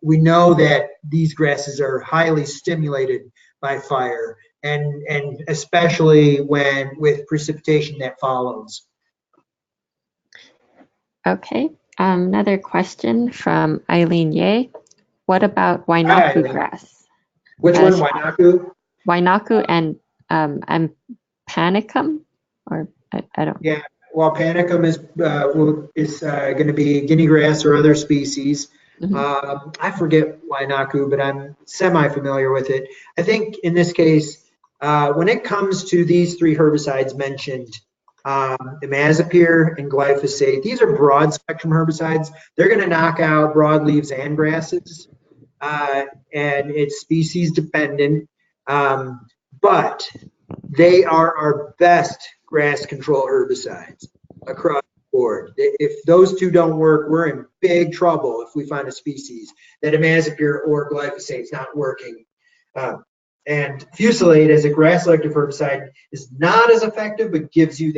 we know that these grasses are highly stimulated by fire, and especially with precipitation that follows. Okay, another question from Eileen Ye. What about Wainaku grass? Which one, Wainaku? Wainaku and panicum, or I don't. Yeah, well, panicum is going to be guinea grass or other species. I forget Wainaku, but I'm semi-familiar with it. I think in this case, when it comes to these three herbicides mentioned, imazapyr and glyphosate, these are broad spectrum herbicides. They're going to knock out broadleaves and grasses, and it's species dependent, but they are our best grass control herbicides across the board. If those two don't work, we're in big trouble if we find a species that imazapyr or glyphosate is not working. And fusilade as a grass selective herbicide is not as effective, but gives you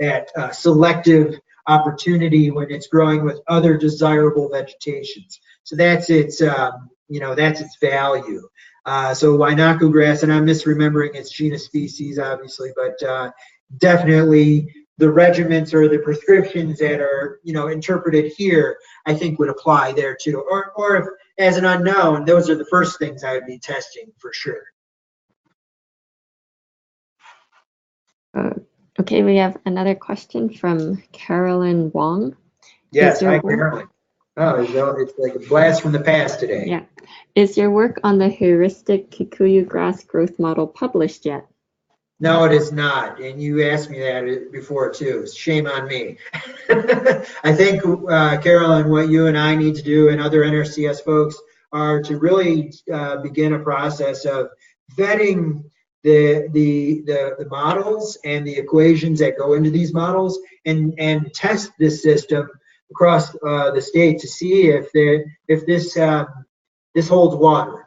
that selective opportunity when it's growing with other desirable vegetations. So that's its that's its value. So Wainaku grass, and I'm misremembering its genus species, obviously, but definitely the regiments or the prescriptions that are interpreted here, I think would apply there too. Or if, as an unknown, those are the first things I would be testing for sure. Okay, we have another question from Carolyn Wong. Yes, hi Carolyn. Oh, it's like a blast from the past today. Yeah. Is your work on the heuristic Kikuyu grass growth model published yet? No, it is not. And you asked me that before too. Shame on me. I think, Carolyn, what you and I need to do and other NRCS folks are to really begin a process of vetting the models and the equations that go into these models and test this system across the state to see if this holds water.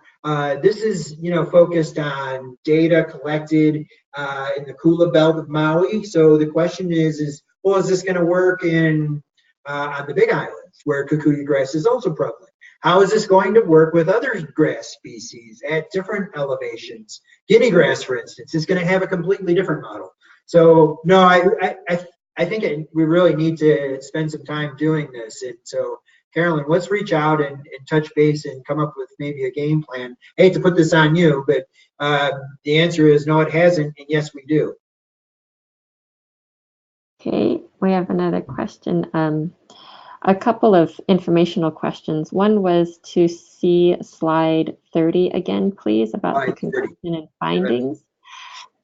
This is, focused on data collected in the Kula Belt of Maui. So the question is well, is this going to work on the Big Islands where Kikuyu grass is also prevalent? How is this going to work with other grass species at different elevations? Guinea grass, for instance, is going to have a completely different model. So no, I think we really need to spend some time doing this. And so, Carolyn, let's reach out and touch base and come up with maybe a game plan. I hate to put this on you, but the answer is no, it hasn't, and yes, we do. Okay, we have another question. A couple of informational questions. One was to see slide 30 again, please, about the conclusion and findings.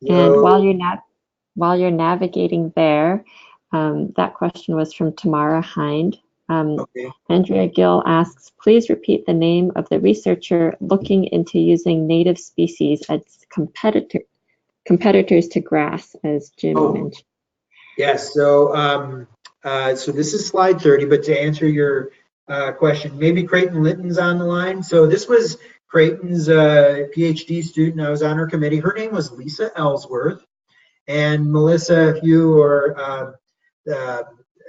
And while you're navigating there, that question was from Tamara Hind. Okay. Andrea Gill asks, please repeat the name of the researcher looking into using native species as competitors to grass, as Jim mentioned. Yes, so this is slide 30, but to answer your question, maybe Creighton Litton's on the line. So this was Creighton's PhD student. I was on her committee. Her name was Lisa Ellsworth. And Melissa, if you are,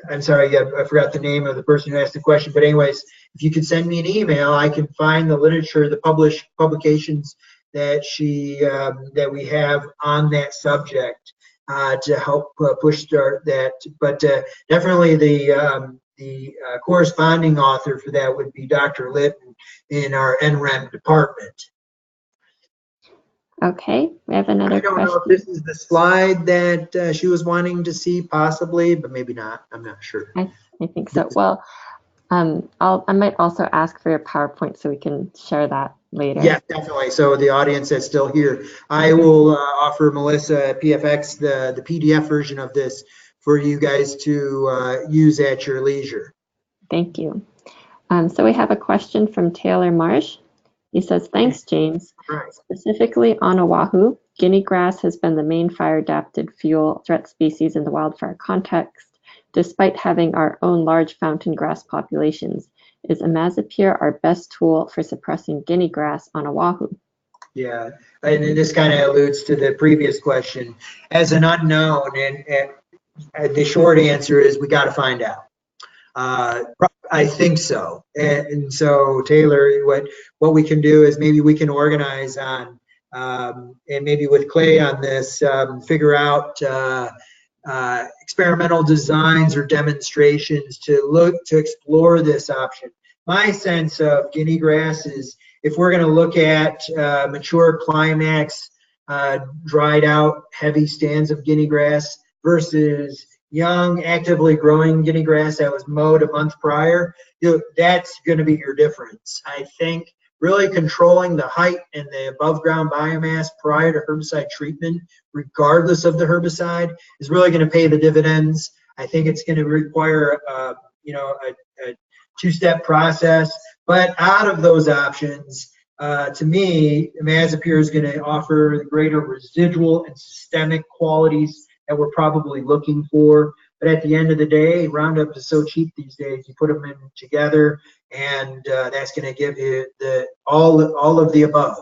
I'm sorry, I forgot the name of the person who asked the question, but anyways, if you could send me an email, I can find the literature, the published publications that that we have on that subject to help push that. But definitely the corresponding author for that would be Dr. Litton in our NREM department. Okay, we have another question. I don't know if this is the slide that she was wanting to see, possibly, but maybe not. I'm not sure. I think so. Well, I might also ask for your PowerPoint so we can share that later. Yeah, definitely. So the audience that's still here, I will offer Melissa PFX the PDF version of this for you guys to use at your leisure. Thank you. So we have a question from Taylor Marsh. He says, thanks, James. Right. Specifically on Oahu, guinea grass has been the main fire-adapted fuel threat species in the wildfire context, despite having our own large fountain grass populations. Is imazapyr our best tool for suppressing guinea grass on Oahu? Yeah, and this kind of alludes to the previous question. As an unknown, and the short answer is we got to find out. I think so. And so, Taylor, what we can do is maybe we can organize on, and maybe with Clay on this, figure out experimental designs or demonstrations to explore this option. My sense of guinea grass is if we're going to look at mature climax, dried out, heavy stands of guinea grass versus young, actively growing guinea grass that was mowed a month prior, that's going to be your difference. I think really controlling the height and the above ground biomass prior to herbicide treatment, regardless of the herbicide, is really going to pay the dividends. I think it's going to require, a two-step process. But out of those options, to me, imazapyr is going to offer greater residual and systemic qualities that we're probably looking for. But at the end of the day, Roundup is so cheap these days. You put them in together, and that's going to give you all of the above.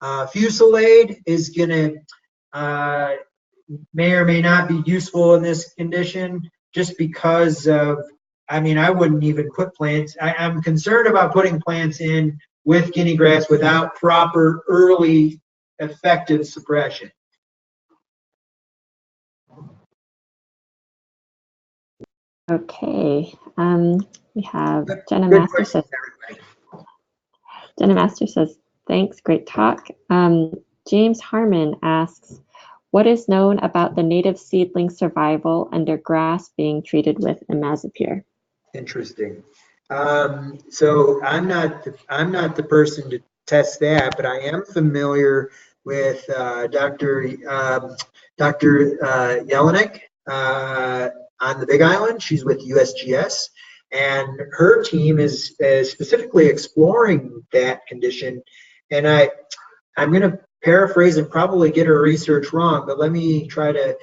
Fusilade is going to may or may not be useful in this condition, just because of, I mean, I wouldn't even put plants. I'm concerned about putting plants in with guinea grass without proper early effective suppression. Okay, we have Jenna Good Master questions, says, everybody. Jenna Master says, thanks, great talk. James Harmon asks, what is known about the native seedling survival under grass being treated with imazapyr? Interesting. So I'm not the person to test that, but I am familiar with Dr. Jelinek on the Big Island. She's with USGS, and her team is specifically exploring that condition. And I'm going to paraphrase and probably get her research wrong, but let me try to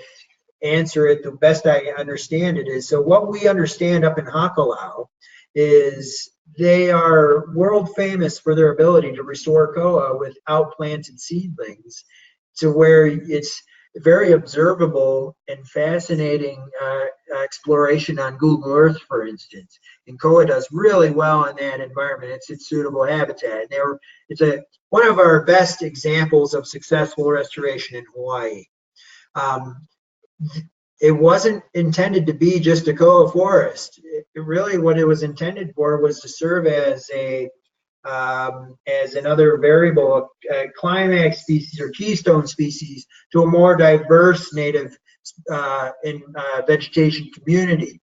answer it the best I understand it is. So what we understand up in Hakalau is they are world famous for their ability to restore koa with outplanted seedlings, to where it's very observable and fascinating exploration on Google Earth, for instance. And koa does really well in that environment. It's its suitable habitat. It's one of our best examples of successful restoration in Hawaii. It wasn't intended to be just a koa forest. Really, what it was intended for was to serve as another variable, a climax species or keystone species to a more diverse native vegetation community.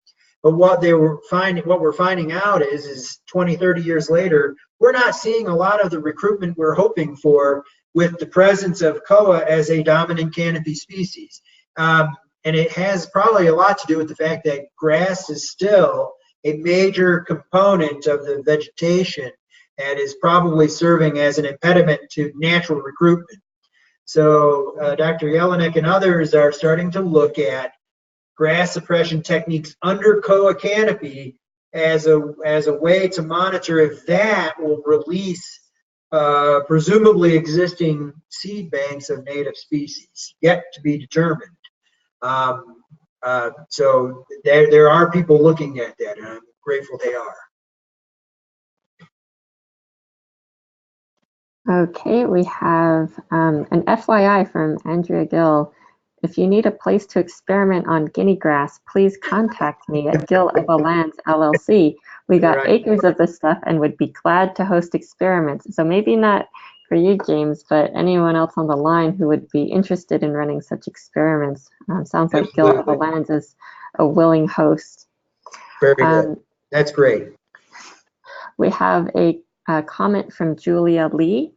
But what we're finding out is 20, 30 years later, we're not seeing a lot of the recruitment we're hoping for with the presence of koa as a dominant canopy species. And it has probably a lot to do with the fact that grass is still a major component of the vegetation and is probably serving as an impediment to natural recruitment. So Dr. Jelinek and others are starting to look at grass suppression techniques under koa canopy as a way to monitor if that will release presumably existing seed banks of native species, yet to be determined. So there are people looking at that, and I'm grateful they are. Okay, we have an FYI from Andrea Gill. If you need a place to experiment on guinea grass, please contact me at Gill Lands LLC. We got acres of this stuff and would be glad to host experiments. So maybe not for you, James, but anyone else on the line who would be interested in running such experiments. Sounds like Gill Lands is a willing host. Very good. That's great. We have a comment from Julia Lee.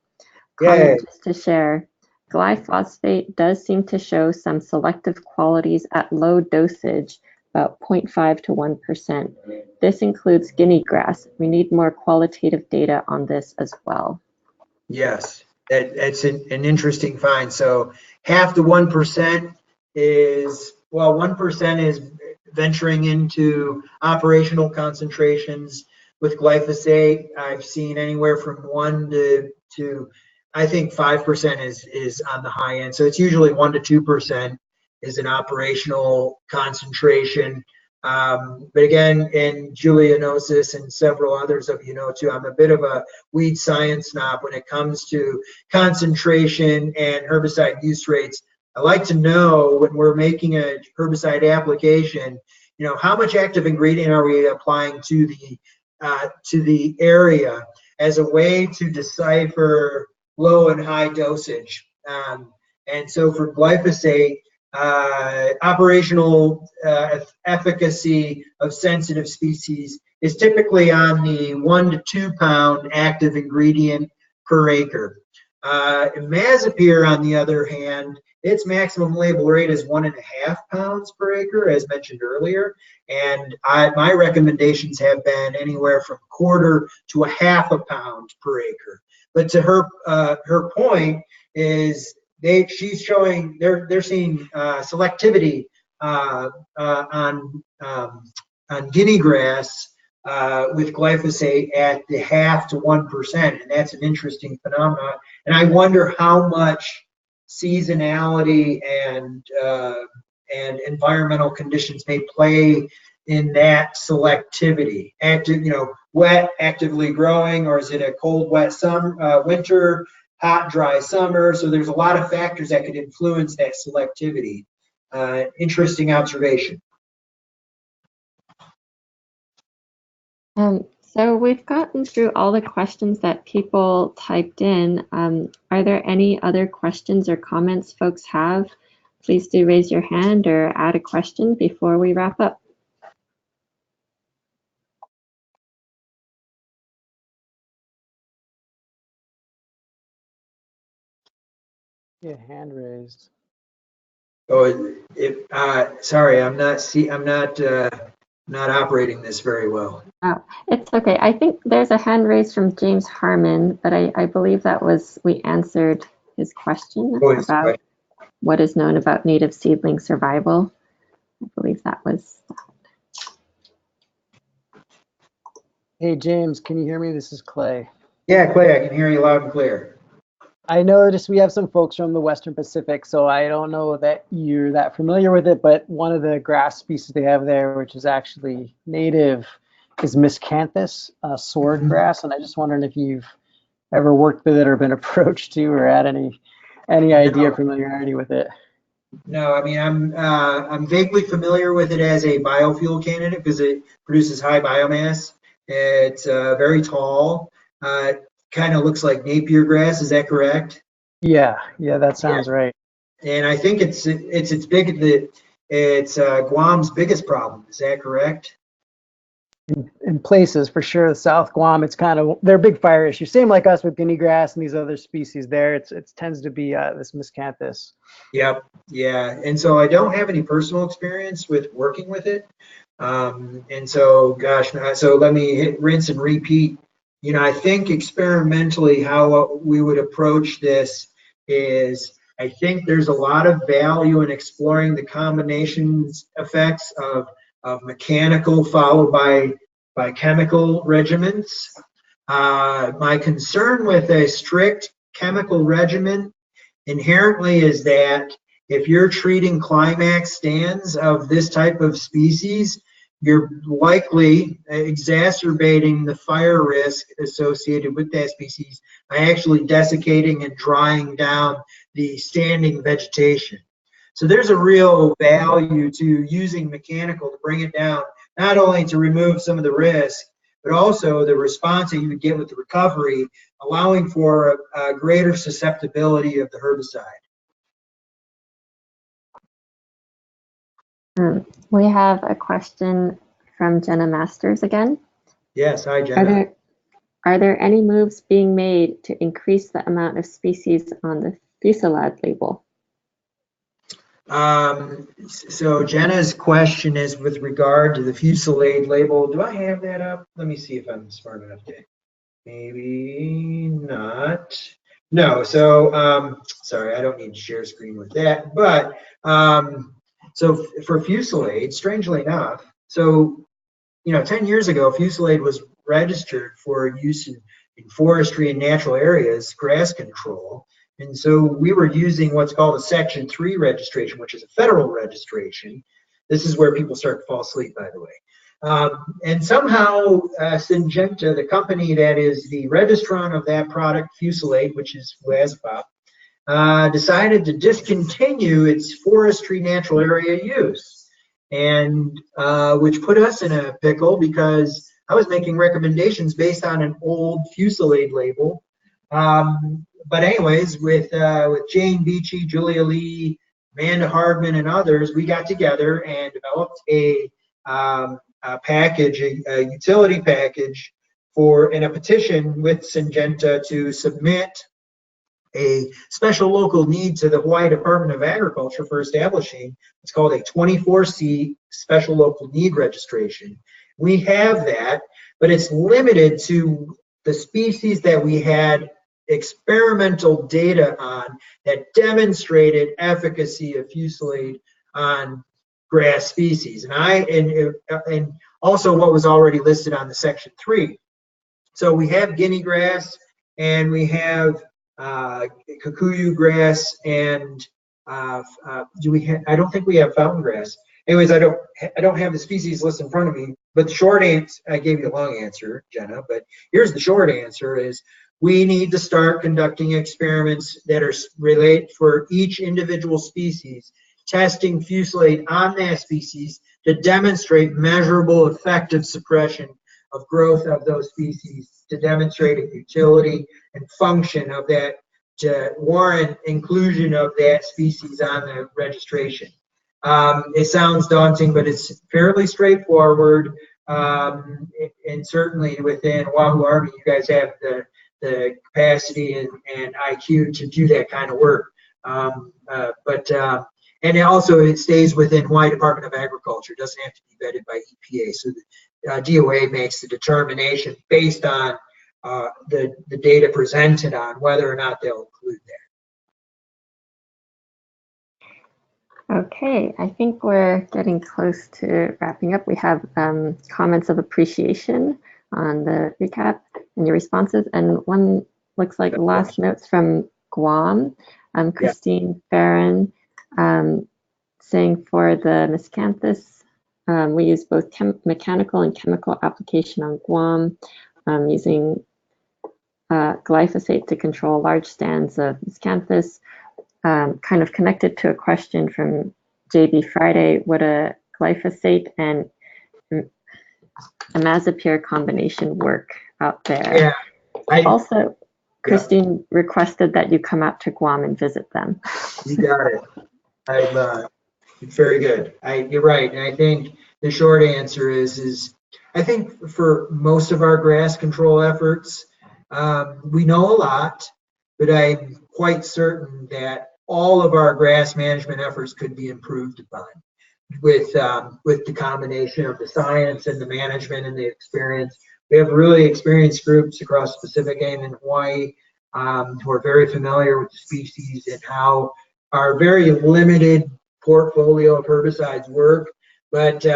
Comment just to share. Glyphosate does seem to show some selective qualities at low dosage, about 0.5 to 1%. This includes guinea grass. We need more qualitative data on this as well. Yes, that's an interesting find. So half to 1% is, well, 1% is venturing into operational concentrations with glyphosate. I've seen anywhere from 1 to I think 5% is on the high end. So it's usually 1 to 2% is an operational concentration. But again, and Julia knows this, and several others of you know too, I'm a bit of a weed science snob when it comes to concentration and herbicide use rates. I like to know when we're making a herbicide application, you know, how much active ingredient are we applying to the area as a way to decipher low and high dosage. And so for glyphosate, operational efficacy of sensitive species is typically on the 1 to 2 pound active ingredient per acre. Imazapyr, on the other hand, its maximum label rate is 1.5 pounds per acre, as mentioned earlier. And my recommendations have been anywhere from 1/4 to 1/2 pound per acre. But to her point is she's showing they're seeing selectivity on guinea grass with glyphosate at the 0.5 to 1%, and that's an interesting phenomenon. And I wonder how much seasonality and environmental conditions may play in that selectivity. Active, wet, actively growing, or is it a cold, wet summer, winter, hot, dry summer? So there's a lot of factors that could influence that selectivity. Interesting observation. So we've gotten through all the questions that people typed in. Are there any other questions or comments folks have? Please do raise your hand or add a question before we wrap up. Yeah, hand raised. Oh, sorry, I'm not operating this very well. Oh, it's okay. I think there's a hand raised from James Harmon, but I believe that was, we answered his question about what is known about native seedling survival. I believe that was. Hey, James, can you hear me? This is Clay. Yeah, Clay, I can hear you loud and clear. I noticed we have some folks from the Western Pacific, so I don't know that you're that familiar with it, but one of the grass species they have there, which is actually native, is miscanthus, sword grass, and I just wondering if you've ever worked with it or been approached to or had any idea or familiarity with it. No, I mean, I'm vaguely familiar with it as a biofuel candidate because it produces high biomass. It's very tall. Kind of looks like Napier grass. Is that correct? Yeah, that sounds right. And I think it's Guam's biggest problem. Is that correct? In places, for sure, South Guam, it's kind of their big fire issue. Same like us with guinea grass and these other species there. It tends to be this miscanthus. Yep. Yeah. And so I don't have any personal experience with working with it. And so, gosh, so let me rinse and repeat. I think experimentally how we would approach this is, I think there's a lot of value in exploring the combinations effects of mechanical followed by chemical regimens. My concern with a strict chemical regimen inherently is that if you're treating climax stands of this type of species, you're likely exacerbating the fire risk associated with that species by actually desiccating and drying down the standing vegetation. So there's a real value to using mechanical to bring it down, not only to remove some of the risk, but also the response that you would get with the recovery, allowing for a greater susceptibility of the herbicide. We have a question from Jenna Masters again. Yes, hi Jenna. Are there any moves being made to increase the amount of species on the fusillade label? So Jenna's question is with regard to the fusillade label. Do I have that up? Let me see if I'm smart enough to. Maybe not. No, so sorry, I don't need to share screen with that. But so for fusillade, strangely enough, so 10 years ago, fusillade was registered for use in forestry and natural areas, grass control. And so we were using what's called a Section 3 registration, which is a federal registration. This is where people start to fall asleep, by the way. And somehow Syngenta, the company that is the registrant of that product, fusillade, which is Wazpop, decided to discontinue its forestry natural area use, and which put us in a pickle because I was making recommendations based on an old fusillade label. But anyways, with Jane Beachy, Julia Lee, Amanda Hardman and others, we got together and developed a package, a utility package in a petition with Syngenta to submit a special local need to the Hawaii Department of Agriculture for establishing what's called a 24C special local need registration. We have that, but it's limited to the species that we had experimental data on that demonstrated efficacy of Fusilade on grass species, and also what was already listed on the section 3. So we have guinea grass and we have kikuyu grass, and I don't think we have fountain grass. Anyways, I don't have the species list in front of me, but the short answer, I gave you a long answer, Jenna, but here's the short answer is we need to start conducting experiments that are related for each individual species, testing Fusilade on that species to demonstrate measurable effective suppression of growth of those species, to demonstrate a utility and function of that, to warrant inclusion of that species on the registration. It sounds daunting, but it's fairly straightforward. And certainly within Oahu Army, you guys have the capacity and IQ to do that kind of work. And it stays within Hawaii Department of Agriculture. It doesn't have to be vetted by EPA. So the DOA makes the determination based on the data presented on whether or not they'll include that. Okay, I think we're getting close to wrapping up. We have comments of appreciation on the recap and your responses, and one looks like last notes from Guam. Christine Barron saying for the miscanthus, we use both mechanical and chemical application on Guam, using glyphosate to control large stands of miscanthus. Kind of connected to a question from JB Friday, would a glyphosate and imazapyr combination work out there? Yeah. Christine requested that you come out to Guam and visit them. You got it. Very good. You're right. And I think the short answer is I think for most of our grass control efforts, we know a lot, but I'm quite certain that all of our grass management efforts could be improved upon with the combination of the science and the management and the experience. We have really experienced groups across the Pacific and in Hawaii who are very familiar with the species and how our very limited portfolio of herbicides work, but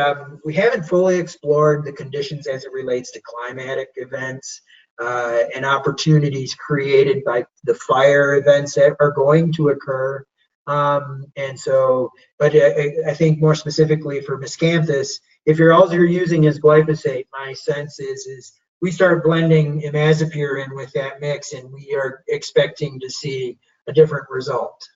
we haven't fully explored the conditions as it relates to climatic events and opportunities created by the fire events that are going to occur. But I think more specifically for miscanthus, if all you're using is glyphosate, my sense is we start blending imazapyr in with that mix, and we are expecting to see a different result.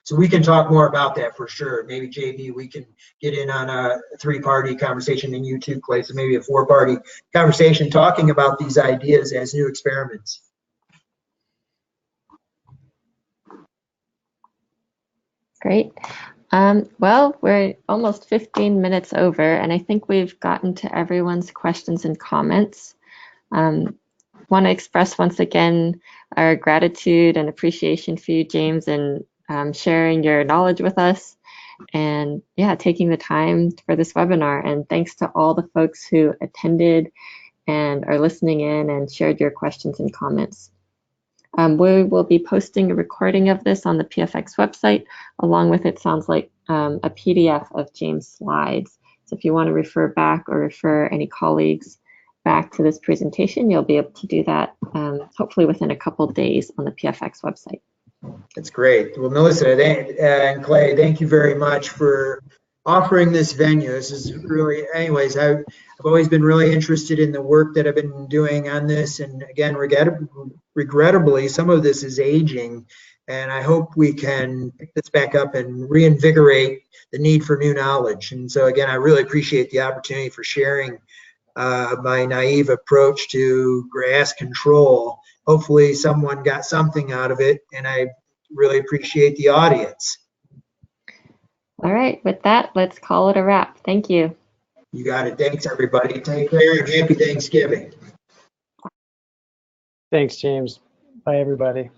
So we can talk more about that for sure. Maybe JB, we can get in on a 3-party conversation in YouTube, Clay, so maybe a 4-party conversation talking about these ideas as new experiments. Great. Well, we're almost 15 minutes over, and I think we've gotten to everyone's questions and comments. Want to express once again our gratitude and appreciation for you, James, and sharing your knowledge with us, and taking the time for this webinar. And thanks to all the folks who attended and are listening in and shared your questions and comments. We will be posting a recording of this on the PFX website, along with, it sounds like, a PDF of James' slides. So if you want to refer back or refer any colleagues back to this presentation, you'll be able to do that hopefully within a couple days on the PFX website. That's great. Well, Melissa and Clay, thank you very much for offering this venue. This is really, anyways, I've always been really interested in the work that I've been doing on this. And again, regrettably, some of this is aging. And I hope we can pick this back up and reinvigorate the need for new knowledge. And so again, I really appreciate the opportunity for sharing my naive approach to grass control. Hopefully someone got something out of it. And I really appreciate the audience. All right, with that, let's call it a wrap. Thank you. You got it. Thanks, everybody. Take care and happy Thanksgiving. Thanks, James. Bye, everybody.